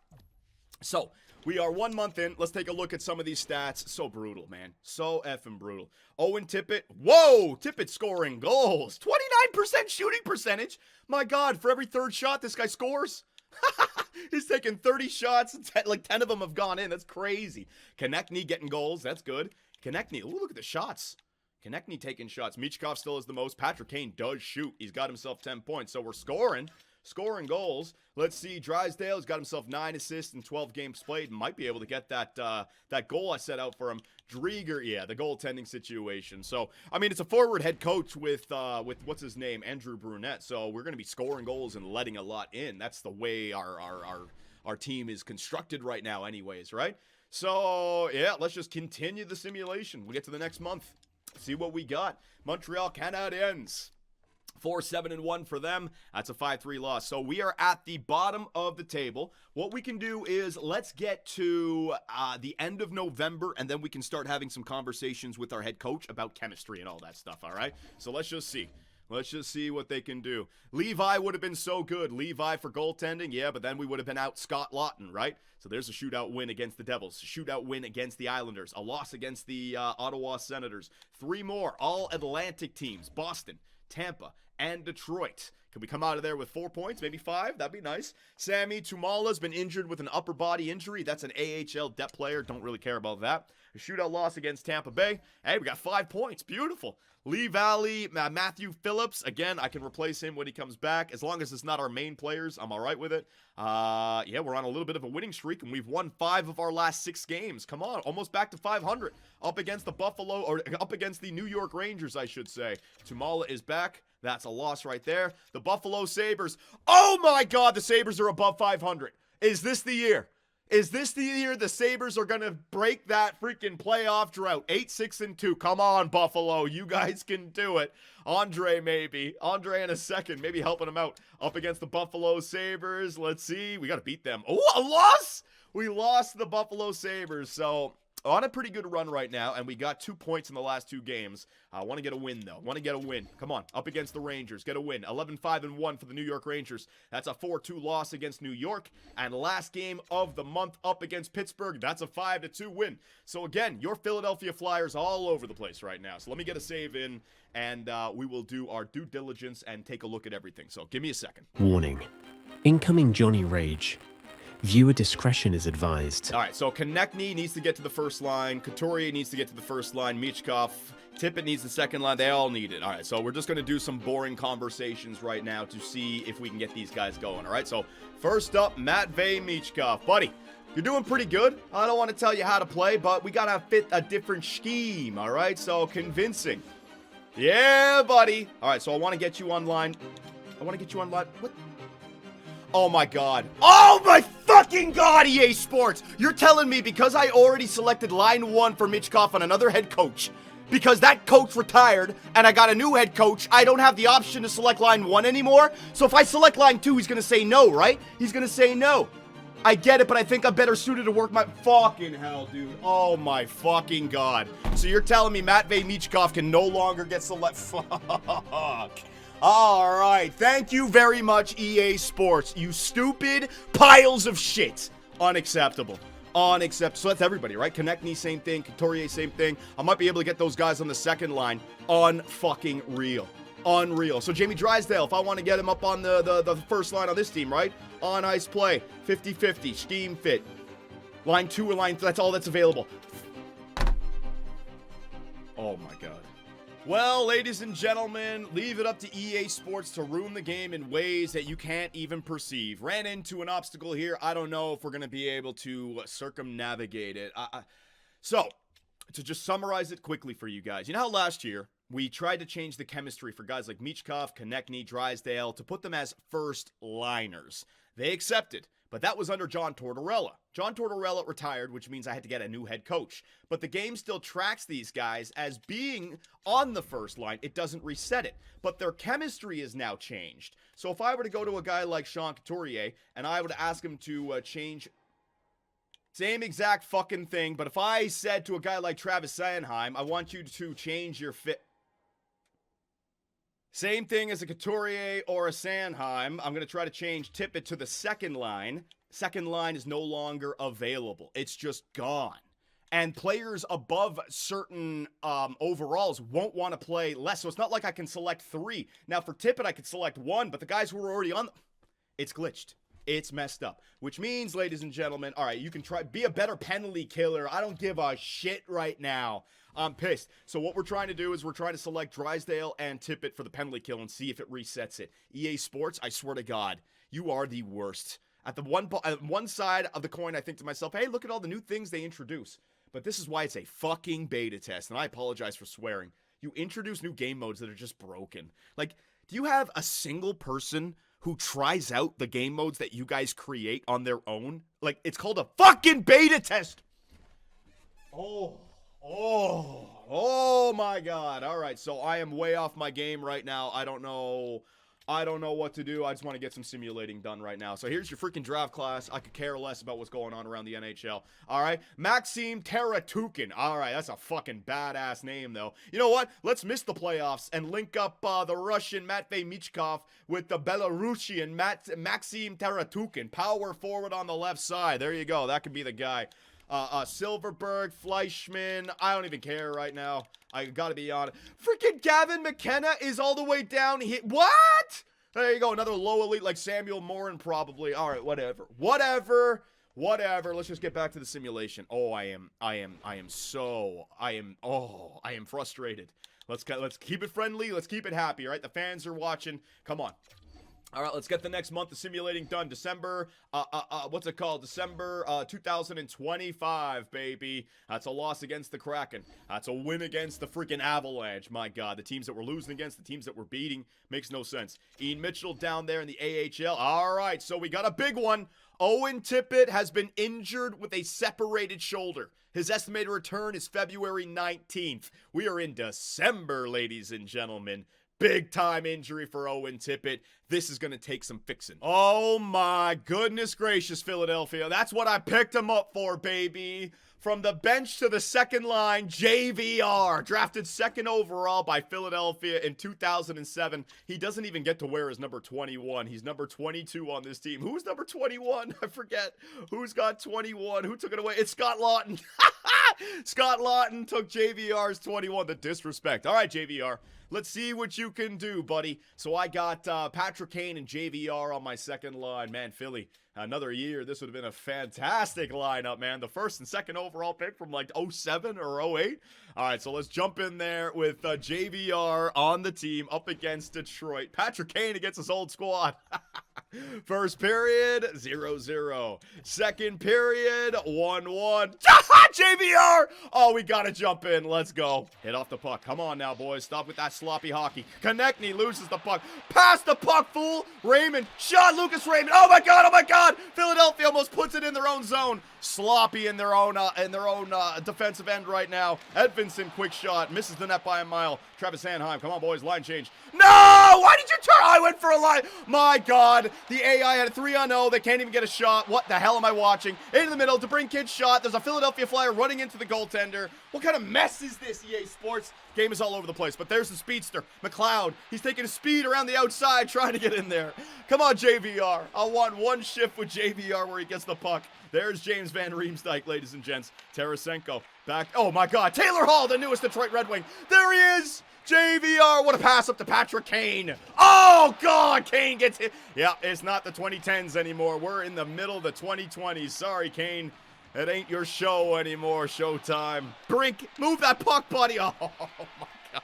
So, we are 1 month in. Let's take a look at some of these stats. So brutal, man. So effing brutal. Owen Tippett. Whoa! Tippett scoring goals. 29% shooting percentage. My God, for every third shot this guy scores. He's taking 30 shots. Like 10 of them have gone in. That's crazy. Konechny getting goals. That's good. Konechny. Ooh, look at the shots. Konechny taking shots. Michkov still has the most. Patrick Kane does shoot. He's got himself 10 points. So we're scoring goals. Let's see. Drysdale's got himself 9 assists in 12 games played. Might be able to get that goal I set out for him. Drieger, yeah, the goaltending situation. So, I mean, it's a forward head coach with what's his name, Andrew Brunette. So we're going to be scoring goals and letting a lot in. That's the way our team is constructed right now, anyways, right? So yeah, let's just continue the simulation. We'll get to the next month. See what we got. Montreal Canadiens. 4-7-1 for them. That's a 5-3 loss. So we are at the bottom of the table. What we can do is let's get to the end of November, and then we can start having some conversations with our head coach about chemistry and all that stuff, all right? So let's just see. Let's just see what they can do. Levi would have been so good. Levi for goaltending, yeah, but then we would have been out Scott Lawton, right? So there's a shootout win against the Devils, a shootout win against the Islanders, a loss against the Ottawa Senators. 3 more, all Atlantic teams, Boston, Tampa, and Detroit. Can we come out of there with 4 points, maybe 5? That'd be nice. Sammy Tumala's been injured with an upper body injury. That's an AHL depth player. Don't really care about that. A shootout loss against Tampa Bay. Hey, we got 5 points. Beautiful. Lee Valley, Matthew Phillips. Again, I can replace him when he comes back. As long as it's not our main players, I'm all right with it. Yeah, we're on a little bit of a winning streak, and we've won 5 of our last 6 games. Come on, almost back to 500. Up against the up against the New York Rangers, I should say. Tumala is back. That's a loss right there. The Buffalo Sabres. Oh my God, the Sabres are above 500. Is this the year? Is this the year the Sabres are going to break that freaking playoff drought? 8-6-2. Come on, Buffalo. You guys can do it. Andre, maybe. Andre in a second. Maybe helping him out. Up against the Buffalo Sabres. Let's see. We got to beat them. Oh, a loss? We lost the Buffalo Sabres. So, on a pretty good run right now, and we got 2 points in the last 2 games. I want to get a win, though. Want to get a win. Come on, up against the Rangers. Get a win. 11-5-1 for the New York Rangers. That's a 4-2 loss against New York. And last game of the month up against Pittsburgh. That's a 5-2 win. So, again, your Philadelphia Flyers all over the place right now. So, let me get a save in, and we will do our due diligence and take a look at everything. So, give me a second. Warning. Incoming Johnny Rage. Viewer discretion is advised. All right, so Konechny needs to get to the first line. Couturier needs to get to the first line. Michkov, Tippett needs the second line. They all need it. All right, so we're just going to do some boring conversations right now to see if we can get these guys going. All right, so first up, Matvei Michkov. Buddy, you're doing pretty good. I don't want to tell you how to play, but we got to fit a different scheme, all right? So convincing. Yeah, buddy. All right, so I want to get you online. What? Oh my God. Oh my fucking God, EA Sports! You're telling me because I already selected line 1 for Michkov on another head coach, because that coach retired and I got a new head coach, I don't have the option to select line 1 anymore? So if I select line 2, he's gonna say no, right? He's gonna say no. I get it, but I think I'm better suited to work my... Fucking hell, dude. Oh my fucking God. So you're telling me Matvei Michkov can no longer get select... Fuck. All right, thank you very much, EA Sports. You stupid piles of shit. Unacceptable. Unacceptable. So that's everybody, right? Konechny, same thing. Couturier, same thing. I might be able to get those guys on the second line. Unfucking real. Unreal. So Jamie Drysdale, if I want to get him up on the first line on this team, right? On ice play. 50-50. Scheme fit. Line 2 or line 3. That's all that's available. Oh, my God. Well, ladies and gentlemen, leave it up to EA Sports to ruin the game in ways that you can't even perceive. Ran into an obstacle here. I don't know if we're going to be able to circumnavigate it. So, to just summarize it quickly for you guys. You know how last year we tried to change the chemistry for guys like Michkov, Konechny, Drysdale to put them as first liners. They accepted. But that was under John Tortorella. John Tortorella retired, which means I had to get a new head coach. But the game still tracks these guys as being on the first line. It doesn't reset it. But their chemistry is now changed. So if I were to go to a guy like Sean Couturier and I would ask him to change... Same exact fucking thing. But if I said to a guy like Travis Sanheim, I want you to change your fit... Same thing as a Couturier or a Sanheim. I'm going to try to change Tippett to the second line. Second line is no longer available. It's just gone. And players above certain overalls won't want to play less. So it's not like I can select 3. Now for Tippett, I could select 1, but the guys who were already on... It's glitched. It's messed up. Which means, ladies and gentlemen, all right, you can try... Be a better penalty killer. I don't give a shit right now. I'm pissed. So what we're trying to do is we're trying to select Drysdale and Tippett for the penalty kill and see if it resets it. EA Sports, I swear to God, you are the worst. At the one side of the coin, I think to myself, hey, look at all the new things they introduce. But this is why it's a fucking beta test, and I apologize for swearing. You introduce new game modes that are just broken. Like, do you have a single person who tries out the game modes that you guys create on their own? Like, it's called a fucking beta test! Oh my God. All right, so I am way off my game right now. I don't know what to do. I just want to get some simulating done right now. So here's your freaking draft class. I could care less about what's going on around the NHL. All right, Maxim Taratukin. All right, that's a fucking badass name, though. You know what? Let's miss the playoffs and link up the Russian Matvei Michkov with the Belarusian Maxim Taratukin. Power forward on the left side. There you go. That could be the guy. Silverberg, Fleischman. I don't even care right now. I gotta be honest. Freaking Gavin McKenna is all the way down here. What? There you go. Another low elite like Samuel Morin probably. All right, whatever. Whatever. Let's just get back to the simulation. Oh, I am frustrated. Let's keep it friendly. Let's keep it happy, all right? The fans are watching. Come on. All right, let's get the next month of simulating done. December, what's it called? December 2025, baby. That's a loss against the Kraken. That's a win against the freaking Avalanche. My God, the teams that we're losing against, the teams that we're beating, makes no sense. Ian Mitchell down there in the AHL. All right, so we got a big one. Owen Tippett has been injured with a separated shoulder. His estimated return is February 19th. We are in December, ladies and gentlemen. Big time injury for Owen Tippett. This is going to take some fixing. Oh my goodness gracious, Philadelphia. That's what I picked him up for, baby. From the bench to the second line, JVR. Drafted second overall by Philadelphia in 2007. He doesn't even get to wear his number 21. He's number 22 on this team. Who's number 21? I forget. Who's got 21? Who took it away? It's Scott Lawton. Scott Lawton took JVR's 21. The disrespect. All right, JVR. Let's see what you can do, buddy. So I got Patrick Kane and JVR on my second line. Man, Philly, another year. This would have been a fantastic lineup, man. The first and second overall pick from like 07 or 08. All right, so let's jump in there with JVR on the team up against Detroit. Patrick Kane against his old squad. First period, 0-0. Second period, 1-1. JVR! Oh, we gotta jump in. Let's go. Hit off the puck. Come on now, boys. Stop with that sloppy hockey. Konechny loses the puck. Pass the puck, fool. Raymond. Shot Lucas Raymond. Oh my God. Philadelphia almost puts it in their own zone. Sloppy in their own defensive end right now. Edvinson, quick shot. Misses the net by a mile. Travis Hanheim. Come on, boys. Line change. No! Why did you turn? I went for a line. My God. The AI had a 3-on-0. They can't even get a shot. What the hell am I watching? Into the middle. DeBrink's shot. There's a Philadelphia Flyer running into the goaltender. What kind of mess is this, EA Sports? Game is all over the place, but there's the speedster, McLeod. He's taking a speed around the outside, trying to get in there. Come on, JVR. I want one shift with JVR where he gets the puck. There's James Van Riemsdyk, ladies and gents. Tarasenko back. Oh, my God. Taylor Hall, the newest Detroit Red Wing. There he is. JVR. What a pass up to Patrick Kane. Oh, God. Kane gets hit. Yeah, it's not the 2010s anymore. We're in the middle of the 2020s. Sorry, Kane. It ain't your show anymore, Showtime. Brink, move that puck, buddy. Oh, my God.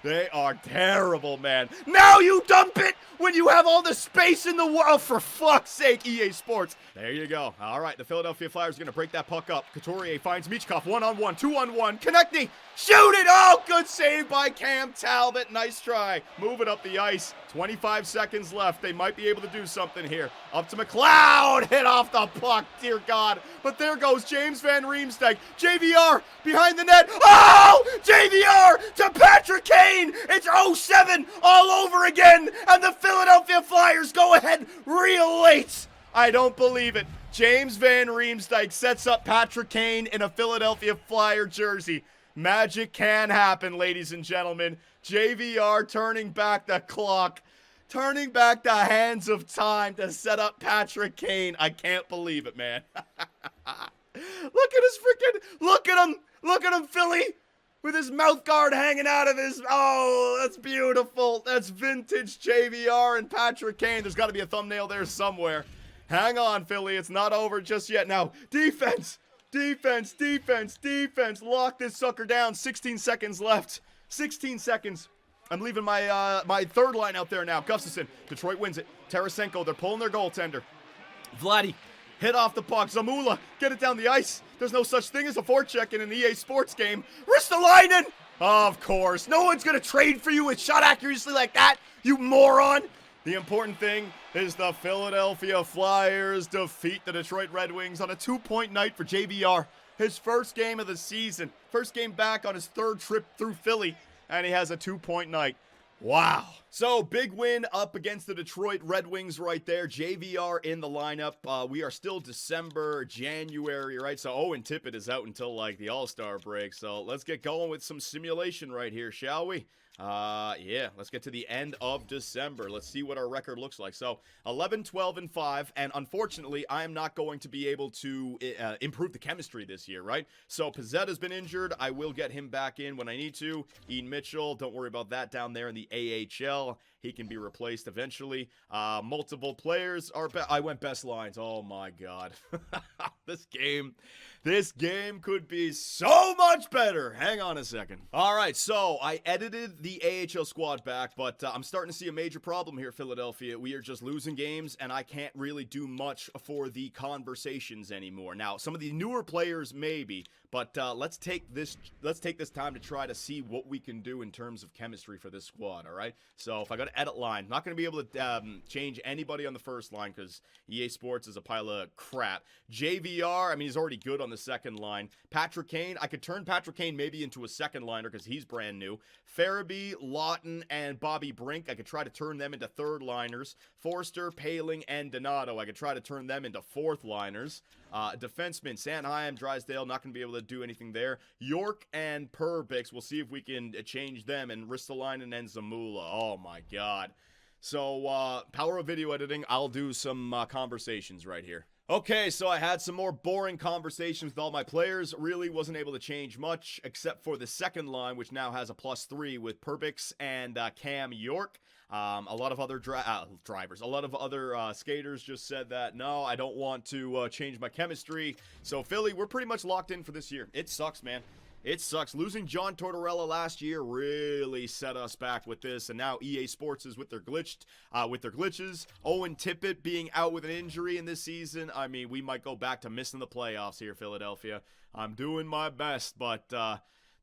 They are terrible, man. Now you dump it when you have all the space in the world. For fuck's sake, EA Sports. There you go. All right, the Philadelphia Flyers are going to break that puck up. Couturier finds Michkov. 1-on-1, 2-on-1. Konechny. Shoot it. Oh, good save by Cam Talbot. Nice try. Move it up the ice. 25 seconds left. They might be able to do something here. Up to McLeod. Hit off the puck. Dear God. But there goes James Van Riemsdyk. JVR behind the net. Oh! JVR to Patrick Kane. It's 07 all over again. And the Philadelphia Flyers go ahead real late. I don't believe it. James Van Riemsdyk sets up Patrick Kane in a Philadelphia Flyer jersey. Magic can happen, ladies and gentlemen. JVR turning back the clock. Turning back the hands of time to set up Patrick Kane. I can't believe it, man. Look at his freaking... Look at him, Philly. With his mouth guard hanging out of his... Oh, that's beautiful. That's vintage JVR and Patrick Kane. There's got to be a thumbnail there somewhere. Hang on, Philly. It's not over just yet. Now, defense. Defense. Lock this sucker down. 16 seconds left. 16 seconds. I'm leaving my third line out there now. Gustafsson. Detroit wins it. Tarasenko. They're pulling their goaltender. Vladdy. Hit off the puck. Zamula. Get it down the ice. There's no such thing as a forecheck in an EA Sports game. Ristolainen. Of course. No one's going to trade for you with shot accuracy like that, you moron. The important thing is the Philadelphia Flyers defeat the Detroit Red Wings on a 2-point night for JVR. His first game of the season. First game back on his third trip through Philly. And he has a 2-point night. Wow. So, big win up against the Detroit Red Wings right there. JVR in the lineup. We are still December, January, right? So, Owen Tippett is out until, like, the All-Star break. So, let's get going with some simulation right here, shall we? Yeah, let's get to the end of December. Let's see what our record looks like. So 11, 12, and 5, and unfortunately, I am not going to be able to improve the chemistry this year, right? So Pizzetta's been injured. I will get him back in when I need to. Ian Mitchell, don't worry about that down there in the AHL. He can be replaced eventually. Multiple players are. I went best lines. Oh my God, this game could be so much better. Hang on a second. All right, so I edited the AHL squad back, but I'm starting to see a major problem here, Philadelphia. We are just losing games, and I can't really do much for the conversations anymore. Now, some of the newer players maybe, but let's take this time to try to see what we can do in terms of chemistry for this squad. All right. So if I go to edit line, not going to be able to change anybody on the first line because EA Sports is a pile of crap. JVR, I mean, he's already good on the second line. Patrick Kane, I could turn Patrick Kane maybe into a second liner because he's brand new. Farabee, Lawton, and Bobby Brink, I could try to turn them into third liners. Forster, Paling, and Donato, I could try to turn them into fourth liners. Defensemen, Sanheim, Drysdale, not going to be able to do anything there. York and Perbix, we'll see if we can change them. And Ristolainen and Zamula. Oh, my God. So, power of video editing, I'll do some conversations right here. Okay, so I had some more boring conversations with all my players. Really wasn't able to change much, except for the second line, which now has a +3 with Perbix and Cam York. A lot of other drivers, a lot of other skaters just said that, no, I don't want to change my chemistry. So, Philly, we're pretty much locked in for this year. It sucks, man. It sucks. Losing John Tortorella last year really set us back with this, and now EA Sports is with their glitches. Owen Tippett being out with an injury in this season. I mean, we might go back to missing the playoffs here, Philadelphia. I'm doing my best, but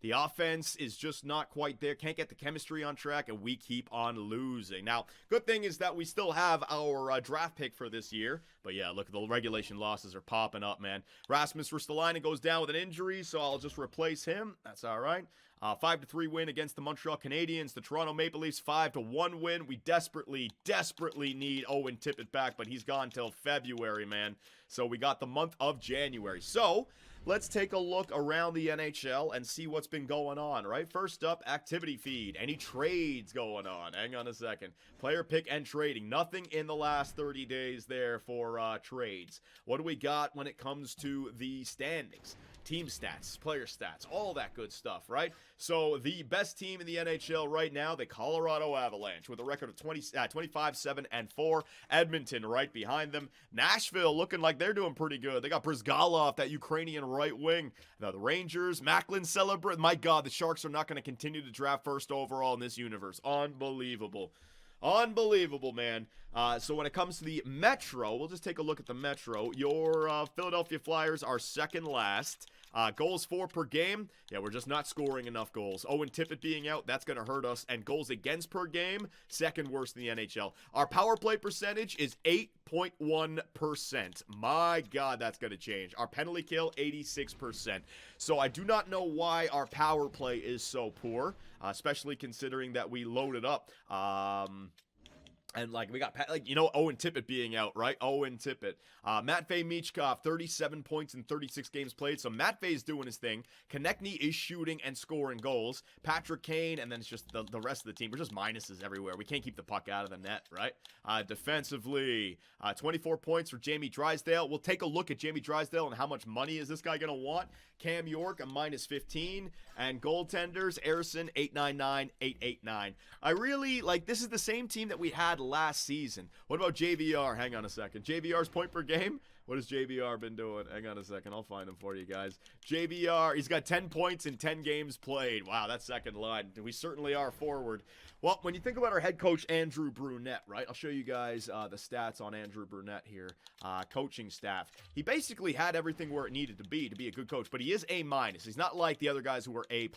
the offense is just not quite there. Can't get the chemistry on track, and we keep on losing. Now, good thing is that we still have our draft pick for this year. But yeah, look, the regulation losses are popping up, man. Rasmus Ristolainen goes down with an injury, so I'll just replace him. That's all right. 5-3 win against the Montreal Canadiens. The Toronto Maple Leafs 5-1 win. We desperately need Owen Tippett back, but he's gone till February, man. So we got the month of January. So let's take a look around the NHL and see what's been going on, right? First up, activity feed. Any trades going on? Hang on a second. Player pick and trading. Nothing in the last 30 days there for trades. What do we got when it comes to the standings? Team stats, player stats, all that good stuff, right? So the best team in the NHL right now, the Colorado Avalanche, with a record of 25-7-4. Edmonton right behind them. Nashville looking like they're doing pretty good. They got Brizgalov, that Ukrainian right wing. Now the Rangers, Macklin celebrate. My God, the Sharks are not going to continue to draft first overall in this universe. Unbelievable. Unbelievable, man. So when it comes to the Metro, we'll just take a look at the Metro. Your Philadelphia Flyers are second last. Goals for per game. Yeah, we're just not scoring enough goals. Owen Tippett being out, that's going to hurt us. And goals against per game, second worst in the NHL. Our power play percentage is 8.1%. My God, that's going to change. Our penalty kill, 86%. So I do not know why our power play is so poor, especially considering that we loaded up. And, like, we got, Owen Tippett being out, right? Owen Tippett. Matvei Michkov, 37 points in 36 games played. So, Matvei's doing his thing. Konechny is shooting and scoring goals. Patrick Kane, and then it's just the rest of the team. We're just minuses everywhere. We can't keep the puck out of the net, right? Defensively, 24 points for Jamie Drysdale. We'll take a look at Jamie Drysdale and how much money is this guy going to want. Cam York, a -15. And goaltenders, Arison, 899, 889. I really, this is the same team that we had last season. What about JVR? Hang on a second. JVR's point per game? What has JVR been doing? Hang on a second. I'll find him for you guys. JVR, he's got 10 points in 10 games played. Wow, that's second line. We certainly are forward. Well, when you think about our head coach, Andrew Brunette, right? I'll show you guys the stats on Andrew Brunette here. Coaching staff. He basically had everything where it needed to be a good coach, but he is A-. He's not like the other guys who are A+,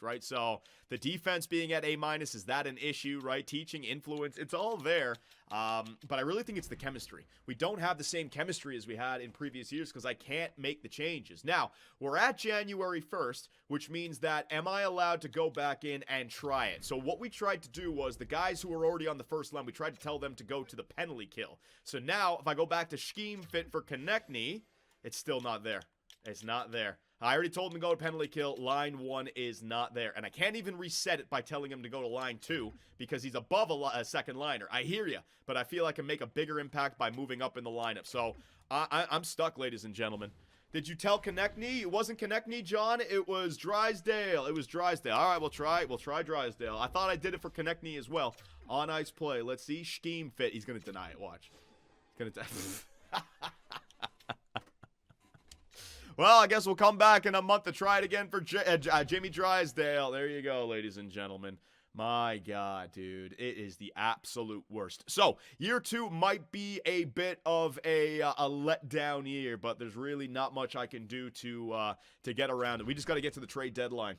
right? So the defense being at A-, is that an issue, right? Teaching, influence, it's all there. But I really think it's the chemistry. We don't have the same chemistry as we had in previous years because I can't make the changes. Now, we're at January 1st, which means that am I allowed to go back in and try it? So what we tried to do was the guys who were already on the first line, we tried to tell them to go to the penalty kill. So now, if I go back to scheme fit for Konechny, it's still not there. It's not there. I already told him to go to penalty kill. Line 1 is not there. And I can't even reset it by telling him to go to line 2 because he's above a second liner. I hear you, but I feel I can make a bigger impact by moving up in the lineup. So I'm stuck, ladies and gentlemen. Did you tell Konechny? It wasn't Konechny, John. It was Drysdale. It was Drysdale. All right, we'll try Drysdale. I thought I did it for Konechny as well. On ice play. Let's see. Scheme fit. He's going to deny it. Watch. He's going to Well, I guess we'll come back in a month to try it again for Jamie Drysdale. There you go, ladies and gentlemen. My God, dude. It is the absolute worst. So, year 2 might be a bit of a letdown year, but there's really not much I can do to get around it. We just got to get to the trade deadline.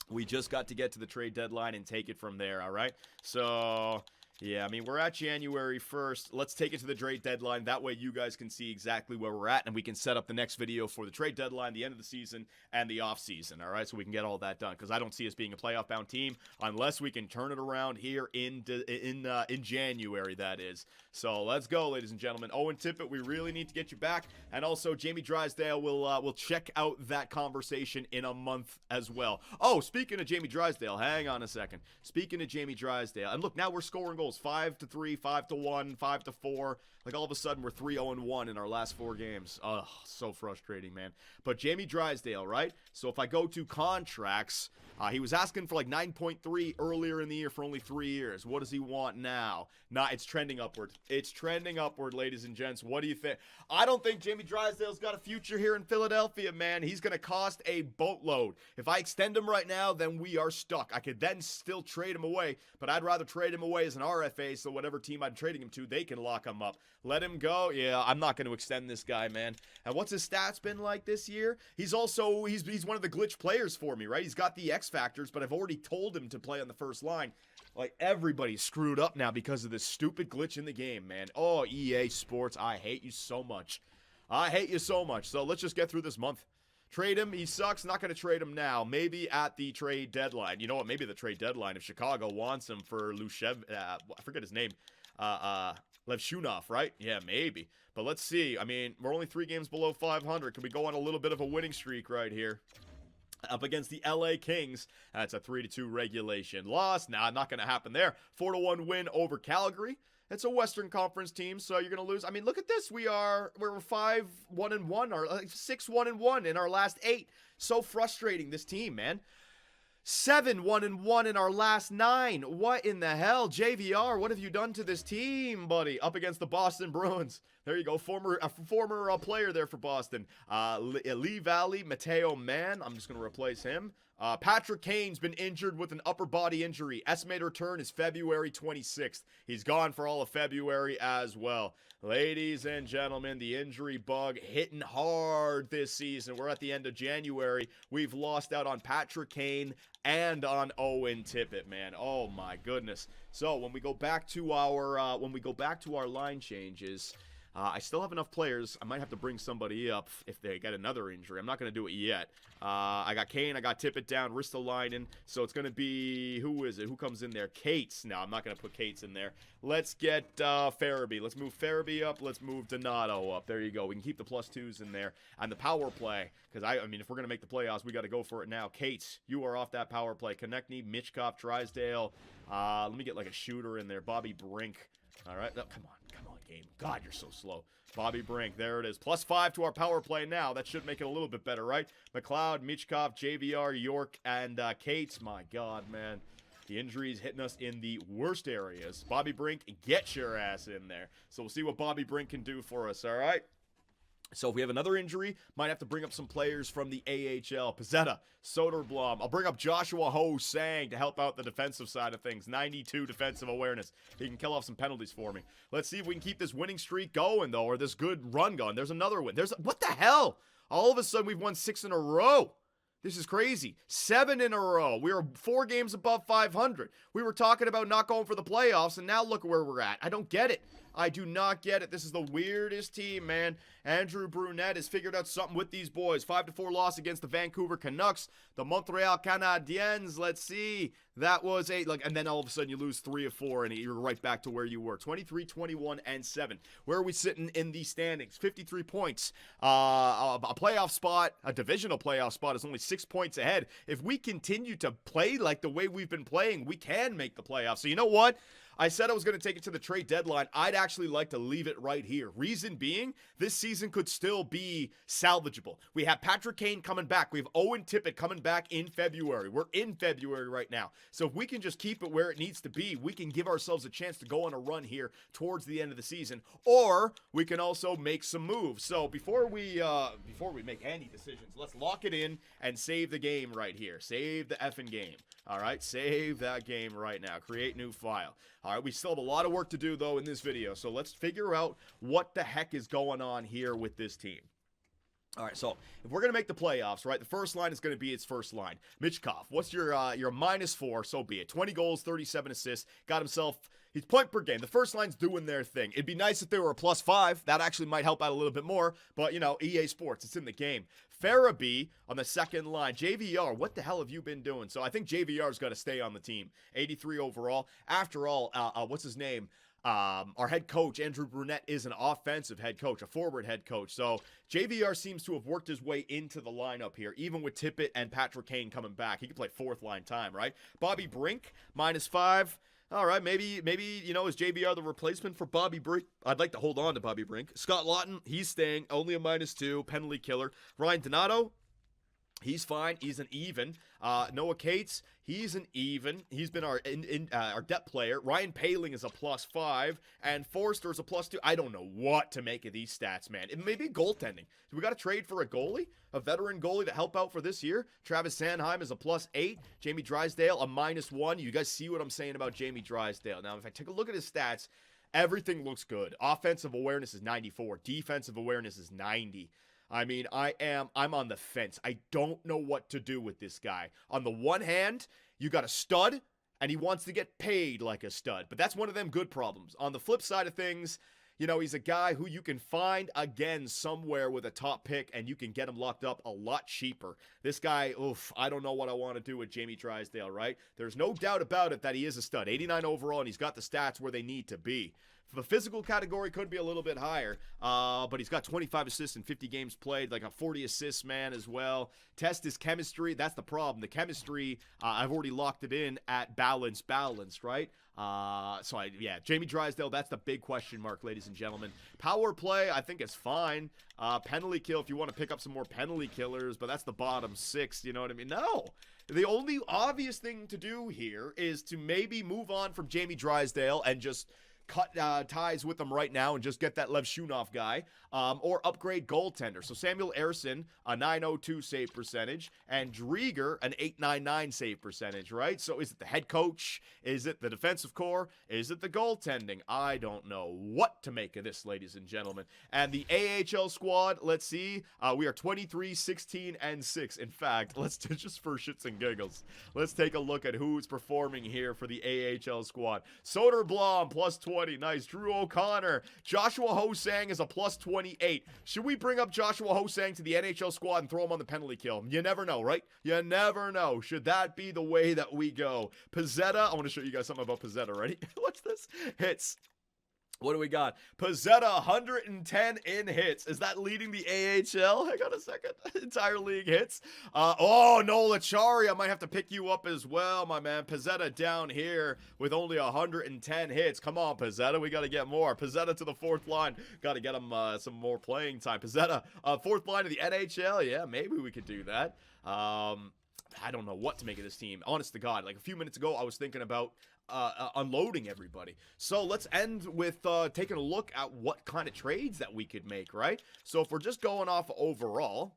We just got to get to the trade deadline and take it from there, all right? So, yeah, I mean, we're at January 1st. Let's take it to the trade deadline. That way you guys can see exactly where we're at, and we can set up the next video for the trade deadline, the end of the season, and the off season, all right? So we can get all that done, because I don't see us being a playoff-bound team unless we can turn it around here in January, that is. So let's go, ladies and gentlemen. Owen Tippett, we really need to get you back, and also Jamie Drysdale will check out that conversation in a month as well. Oh, speaking of Jamie Drysdale, hang on a second. Speaking of Jamie Drysdale, and look, now we're scoring goals. 5-3, 5-1, 5-4. Like all of a sudden we're 3-0-1 in our last 4 games. Ugh, so frustrating, man. But Jamie Drysdale, right? So if I go to contracts, he was asking for like 9.3 earlier in the year for only 3 years. What does he want now? It's trending upward. It's trending upward, ladies and gents. What do you think? I don't think Jamie Drysdale's got a future here in Philadelphia, man. He's going to cost a boatload. If I extend him right now, then we are stuck. I could then still trade him away, but I'd rather trade him away as an RFA so whatever team I'm trading him to, they can lock him up. Let him go. Yeah, I'm not going to extend this guy, man. And what's his stats been like this year? He's one of the glitch players for me, right? He's got the X factors, but I've already told him to play on the first line. Like, everybody's screwed up now because of this stupid glitch in the game, man. Oh, EA Sports, I hate you so much. I hate you so much. So let's just get through this month. Trade him. He sucks. Not going to trade him now. Maybe at the trade deadline. You know what? Maybe the trade deadline if Chicago wants him for Lushev. I forget his name. Levshunov, right? Yeah, maybe. But let's see. I mean, we're only 3 games below 500. Can we go on a little bit of a winning streak right here? Up against the LA Kings. That's a 3-2 regulation loss. Nah, not going to happen there. 4-1 win over Calgary. It's a Western Conference team, so you're going to lose. I mean, look at this. We're 5-1-1, or 6-1-1 in our last 8. So frustrating, this team, man. 7-1-1 in our last 9. What in the hell? JVR, what have you done to this team, buddy? Up against the Boston Bruins. There you go. Former player there for Boston. Lee Valley, Mateo Mann. I'm just going to replace him. Patrick Kane's been injured with an upper body injury. Estimated return is February 26th. He's gone for all of February as well. Ladies and gentlemen, the injury bug hitting hard this season. We're at the end of January. We've lost out on Patrick Kane and on Owen Tippett, man. Oh my goodness. So when we go back to our line changes, I still have enough players. I might have to bring somebody up if they get another injury. I'm not going to do it yet. I got Kane. I got Tippett down. Ristolainen. So it's going to be, who is it? Who comes in there? Cates. No, I'm not going to put Cates in there. Let's get Farabee. Let's move Farabee up. Let's move Donato up. There you go. We can keep the +2s in there. And the power play, because I mean, if we're going to make the playoffs, we got to go for it now. Cates, you are off that power play. Konechny, Mitchkov, Drysdale. Let me get like a shooter in there. Bobby Brink. All right. No, come on. Game. God, you're so slow. Bobby Brink, there it is. +5 to our power play now. That should make it a little bit better, right? McLeod, Michkov, JVR, York, and Cates. My God, man. The injuries hitting us in the worst areas. Bobby Brink, get your ass in there. So we'll see what Bobby Brink can do for us, all right? So if we have another injury, might have to bring up some players from the AHL. Pizzetta, Soderblom. I'll bring up Joshua Ho-Sang to help out the defensive side of things. 92 defensive awareness. He can kill off some penalties for me. Let's see if we can keep this winning streak going, though, or this good run going. There's another win. What the hell? All of a sudden, we've won 6 in a row. This is crazy. 7 in a row. We were 4 games above 500. We were talking about not going for the playoffs, and now look where we're at. I don't get it. I do not get it. This is the weirdest team, man. Andrew Brunette has figured out something with these boys. 5-4 loss against the Vancouver Canucks. The Montreal Canadiens, let's see. That was and then all of a sudden you lose 3 of 4 and you're right back to where you were. 23, 21, and 7. Where are we sitting in the standings? 53 points. A playoff spot, a divisional playoff spot is only 6 points ahead. If we continue to play like the way we've been playing, we can make the playoffs. So you know what? I said I was going to take it to the trade deadline. I'd actually like to leave it right here. Reason being, this season could still be salvageable. We have Patrick Kane coming back. We have Owen Tippett coming back in February. We're in February right now. So if we can just keep it where it needs to be, we can give ourselves a chance to go on a run here towards the end of the season. Or we can also make some moves. So before we make any decisions, let's lock it in and save the game right here. Save the effing game. All right, save that game right now. Create new file. All right, we still have a lot of work to do, though, in this video. So let's figure out what the heck is going on here with this team. All right, so if we're going to make the playoffs, right, the first line is going to be its first line. Michkov, what's your -4? So be it. 20 goals, 37 assists. Got himself, he's point per game. The first line's doing their thing. It'd be nice if they were a +5. That actually might help out a little bit more. But, you know, EA Sports, it's in the game. Farabee on the second line. JVR, what the hell have you been doing? So I think JVR's got to stay on the team. 83 overall. After all, what's his name? Our head coach, Andrew Brunette, is an offensive head coach, a forward head coach. So JVR seems to have worked his way into the lineup here, even with Tippett and Patrick Kane coming back. He could play fourth line time, right? Bobby Brink, -5. All right, maybe you know, is JVR the replacement for Bobby Brink? I'd like to hold on to Bobby Brink. Scott Lawton, he's staying, only a -2, penalty killer. Ryan Donato, he's fine. He's an even. Noah Cates, he's an even. He's been our depth player. Ryan Paling is a +5, and Forster is a +2. I don't know what to make of these stats, man. It may be goaltending. So we got to trade for a goalie, a veteran goalie to help out for this year. Travis Sanheim is a +8. Jamie Drysdale, a -1. You guys see what I'm saying about Jamie Drysdale. Now, if I take a look at his stats, everything looks good. Offensive awareness is 94. Defensive awareness is 90. I mean, I'm on the fence. I don't know what to do with this guy. On the one hand, you got a stud, and he wants to get paid like a stud. But that's one of them good problems. On the flip side of things, you know, he's a guy who you can find, again, somewhere with a top pick, and you can get him locked up a lot cheaper. This guy, oof, I don't know what I want to do with Jamie Drysdale, right? There's no doubt about it that he is a stud. 89 overall, and he's got the stats where they need to be. The physical category could be a little bit higher, but he's got 25 assists in 50 games played, like a 40 assists man as well. Test his chemistry. That's the problem. The chemistry, I've already locked it in at balanced, right? Jamie Drysdale, that's the big question mark, ladies and gentlemen. Power play, I think it's fine. Penalty kill, if you want to pick up some more penalty killers, but that's the bottom 6, you know what I mean? No. The only obvious thing to do here is to maybe move on from Jamie Drysdale and just cut ties with them right now and just get that Lev Shunov guy, or upgrade goaltender. So Samuel Ersson, a .902 save percentage, and Drieger, an .899 save percentage, right? So is it the head coach? Is it the defensive core? Is it the goaltending? I don't know what to make of this, ladies and gentlemen. And the AHL squad, let's see, we are 23, 16, and 6. In fact, let's just for shits and giggles, let's take a look at who's performing here for the AHL squad. Soderblom, +20. Nice. Drew O'Connor. Joshua Ho-Sang is a +28. Should we bring up Joshua Ho-Sang to the NHL squad and throw him on the penalty kill? You never know, right? You never know. Should that be the way that we go? Pizzetta. I want to show you guys something about Pizzetta. Ready? Watch this. Hits. What do we got? Pizzetta, 110 in hits. Is that leading the AHL? Hang on a second. Entire league hits. Nola Chari, I might have to pick you up as well, my man. Pizzetta down here with only 110 hits. Come on, Pizzetta. We got to get more. Pizzetta to the fourth line. Got to get him some more playing time. Pizzetta, fourth line of the NHL. Yeah, maybe we could do that. I don't know what to make of this team. Honest to God, like a few minutes ago, I was thinking about unloading everybody. So let's end with taking a look at what kind of trades that we could make, right? So if we're just going off overall,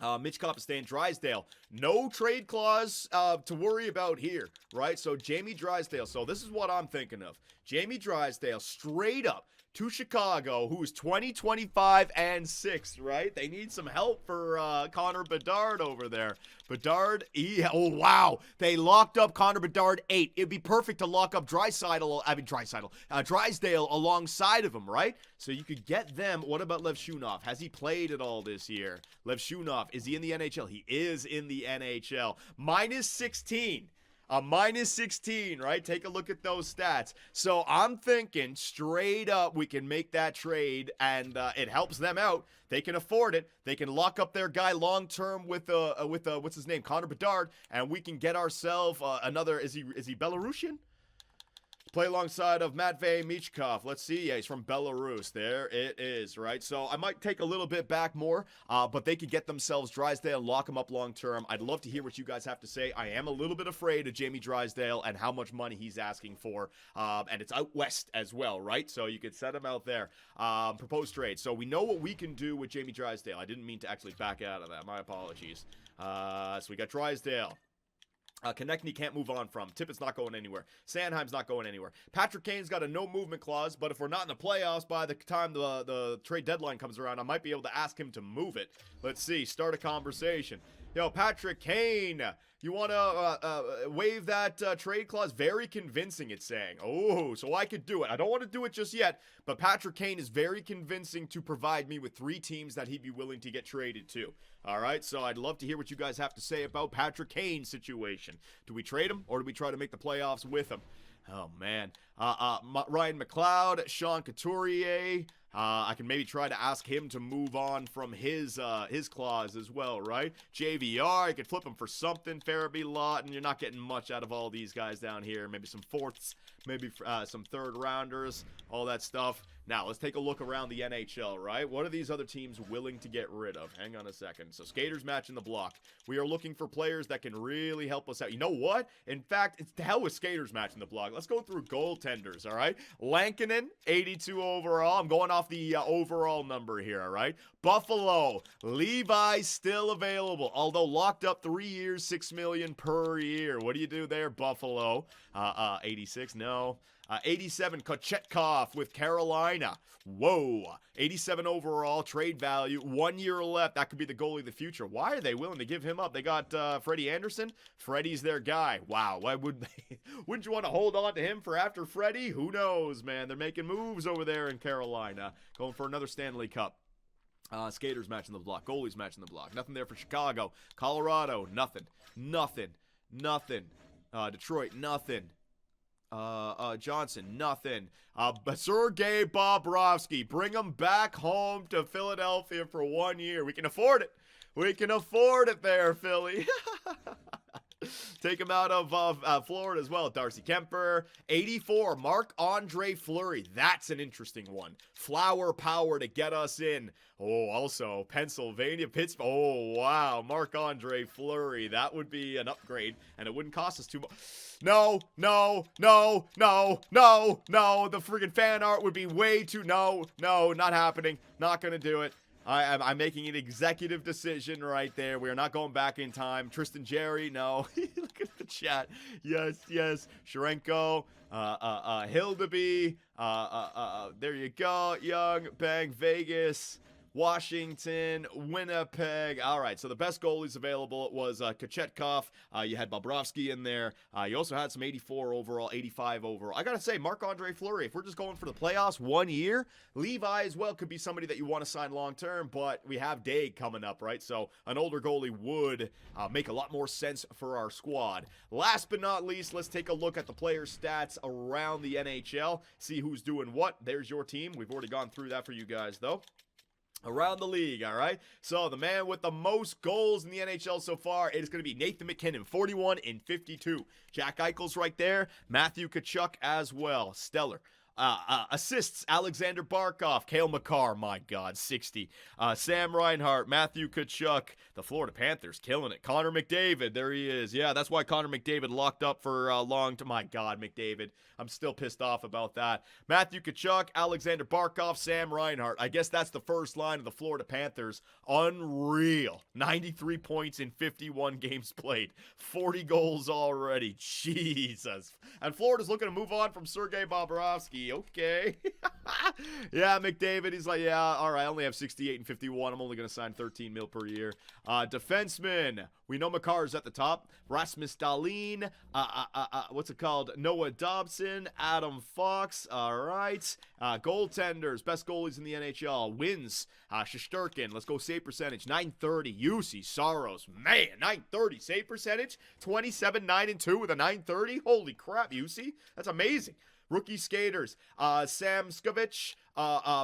Mitchkov is staying. Drysdale, no trade clause to worry about here, right? So Jamie Drysdale. So this is what I'm thinking of. Jamie Drysdale straight up to Chicago, who is 20, 25, and 6, right? They need some help for Connor Bedard over there. Bedard, oh wow, they locked up Connor Bedard 8. It'd be perfect to lock up Drysdale alongside of him, right? So you could get them. What about Lev Shunov? Has he played at all this year? Lev Shunov, is he in the NHL? He is in the NHL. Minus 16. Minus 16, right? Take a look at those stats. So I'm thinking straight up we can make that trade, and it helps them out. They can afford it. They can lock up their guy long term with what's his name, Connor Bedard, and we can get ourselves another. Is he Belarusian? Play alongside of Matvei Michkov. Let's see. Yeah, he's from Belarus. There it is, right? So I might take a little bit back more, but they could get themselves Drysdale and lock him up long term. I'd love to hear what you guys have to say. I am a little bit afraid of Jamie Drysdale and how much money he's asking for, and it's out west as well, right? So you could set him out there. Proposed trade. So we know what we can do with Jamie Drysdale. I didn't mean to actually back out of that. My apologies. So we got Drysdale. Konechny can't move on from. Tippett's not going anywhere. Sanheim's not going anywhere. Patrick Kane's got a no movement clause, but if we're not in the playoffs by the time the trade deadline comes around, I might be able to ask him to move it. Let's see. Start a conversation. Yo, Patrick Kane, you want to waive that trade clause? Very convincing, it's saying. Oh, so I could do it. I don't want to do it just yet, but Patrick Kane is very convincing to provide me with 3 teams that he'd be willing to get traded to. All right, so I'd love to hear what you guys have to say about Patrick Kane's situation. Do we trade him, or do we try to make the playoffs with him? Oh, man. Ryan McLeod, Sean Couturier. I can maybe try to ask him to move on from his clause as well, right? JVR, I could flip him for something. Farabee, Lawton, you're not getting much out of all these guys down here. Maybe some fourths, maybe some third rounders, all that stuff. Now, let's take a look around the NHL, right? What are these other teams willing to get rid of? Hang on a second. So, skaters matching the block. We are looking for players that can really help us out. You know what? In fact, it's to hell with skaters matching the block. Let's go through goaltenders, all right? Lankinen, 82 overall. I'm going off the overall number here, all right? Buffalo, Levi still available, although locked up 3 years, $6 million per year. What do you do there, Buffalo? 86, no. 87, Kochetkov with Carolina. Whoa. 87 overall, trade value, 1 year left. That could be the goalie of the future. Why are they willing to give him up? They got Freddie Anderson. Freddie's their guy. Wow. Why would they? Wouldn't you want to hold on to him for after Freddie? Who knows, man? They're making moves over there in Carolina. Going for another Stanley Cup. Skaters matching the block. Goalies matching the block. Nothing there for Chicago. Colorado, nothing. Detroit, nothing. Johnson, nothing. Sergei Bobrovsky, bring him back home to Philadelphia for 1 year. We can afford it. We can afford it there, Philly. Take him out of Florida as well. Darcy Kemper, 84. Marc-Andre Fleury. That's an interesting one. Flower power to get us in. Oh, also Pennsylvania, Pittsburgh. Oh, wow. Marc-Andre Fleury. That would be an upgrade, and it wouldn't cost us too much. No. The friggin' fan art would be way too... No, not happening. Not gonna do it. I'm making an executive decision right there. We are not going back in time. Tristan Jerry, no. Look at the chat. Yes. Sharenko, Hildeby, there you go. Young, Bang, Vegas, Washington, Winnipeg. All right, so the best goalies available was Kochetkov. You had Bobrovsky in there. You also had some 84 overall, 85 overall. I got to say, Marc-Andre Fleury, if we're just going for the playoffs 1 year, Levi as well could be somebody that you want to sign long-term, but we have Day coming up, right? So an older goalie would make a lot more sense for our squad. Last but not least, let's take a look at the player stats around the NHL, see who's doing what. There's your team. We've already gone through that for you guys, though. Around the league, all right? So the man with the most goals in the NHL so far, it is going to be Nathan MacKinnon, 41 in 52. Jack Eichel's right there. Matthew Tkachuk as well. Stellar. Assists, Alexander Barkov, Cale Makar, my God, 60. Sam Reinhart, Matthew Tkachuk, the Florida Panthers killing it. Connor McDavid, there he is. Yeah, that's why Connor McDavid locked up for long to my God, McDavid. I'm still pissed off about that. Matthew Tkachuk, Alexander Barkov, Sam Reinhart. I guess that's the first line of the Florida Panthers. Unreal. 93 points in 51 games played. 40 goals already. Jesus. And Florida's looking to move on from Sergei Bobrovsky. Okay. Yeah, McDavid, he's like, yeah, all right, I only have 68 and 51. I'm only going to sign 13 mil per year. Defenseman. We know Makar's at the top. Rasmus Dahlin. What's it called? Noah Dobson. Adam Fox. All right. Goaltenders. Best goalies in the NHL. Wins. Shesterkin. Let's go save percentage. 930. Jussi Saros. Man, 930 save percentage. 27, 9, and 2 with a 930. Holy crap, Jussi. That's amazing. Rookie skaters, Sam Skovich,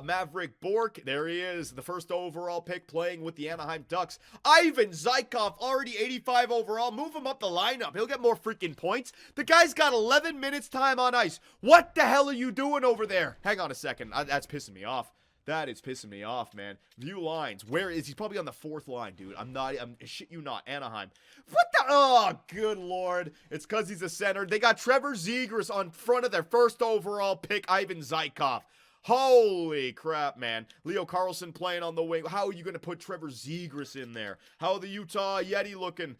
Maverick Bork, there he is, the first overall pick playing with the Anaheim Ducks. Ivan Zykov, already 85 overall, move him up the lineup, he'll get more freaking points. The guy's got 11 minutes time on ice. What the hell are you doing over there? Hang on a second, that's pissing me off. That is pissing me off, man. View lines. Where is he? He's probably on the fourth line, dude. I'm shit you not. Anaheim. What the? Oh, good Lord. It's because he's a center. They got Trevor Zegras on front of their first overall pick, Ivan Zykov. Holy crap, man. Leo Carlson playing on the wing. How are you going to put Trevor Zegras in there? How are the Utah Yeti looking?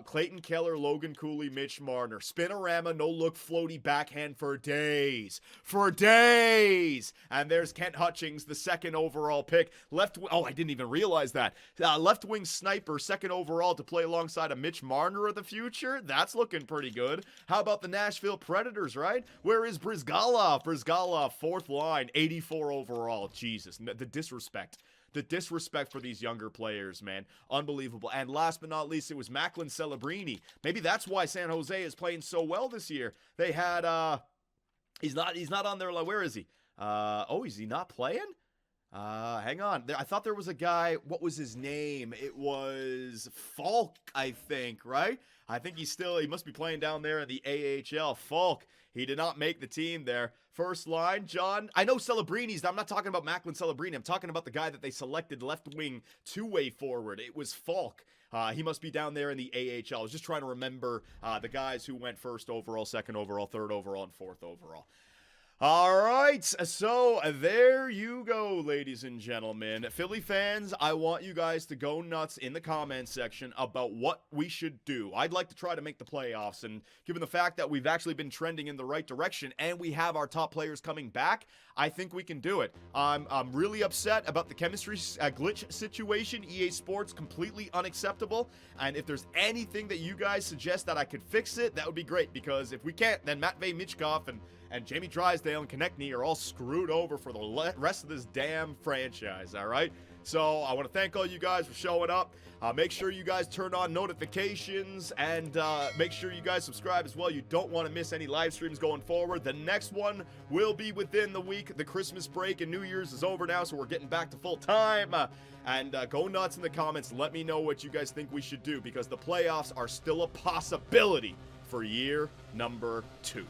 Clayton Keller, Logan Cooley, Mitch Marner. Spinorama, no look, floaty backhand for days. For days. And there's Kent Hutchings, the second overall pick. Oh, I didn't even realize that. Left wing sniper, second overall to play alongside a Mitch Marner of the future. That's looking pretty good. How about the Nashville Predators, right? Where is Brizgalov? Brizgalov, fourth line. 84 overall. Jesus, the disrespect. The disrespect for these younger players, man. Unbelievable. And last but not least, it was Macklin Celebrini. Maybe that's why San Jose is playing so well this year. They had, he's not on there. Where is he? Is he not playing? Hang on. I thought there was a guy. What was his name? It was Falk, I think, right? I think he must be playing down there in the AHL. Falk. He did not make the team there. First line, John. I know Celebrini's. I'm not talking about Macklin Celebrini. I'm talking about the guy that they selected left wing two-way forward. It was Falk. He must be down there in the AHL. I was just trying to remember the guys who went first overall, second overall, third overall, and fourth overall. All right, so there you go, ladies and gentlemen. Philly fans, I want you guys to go nuts in the comments section about what we should do. I'd like to try to make the playoffs, and given the fact that we've actually been trending in the right direction and we have our top players coming back, I think we can do it. I'm really upset about the chemistry glitch situation. EA Sports, completely unacceptable, and if there's anything that you guys suggest that I could fix it, that would be great, because if we can't, then Matvei Michkov and Jamie Drysdale and Konechny are all screwed over for the rest of this damn franchise, all right? So I want to thank all you guys for showing up. Make sure you guys turn on notifications, and make sure you guys subscribe as well. You don't want to miss any live streams going forward. The next one will be within the week. The Christmas break and New Year's is over now, so we're getting back to full time. And go nuts in the comments. Let me know what you guys think we should do, because the playoffs are still a possibility for year number 2.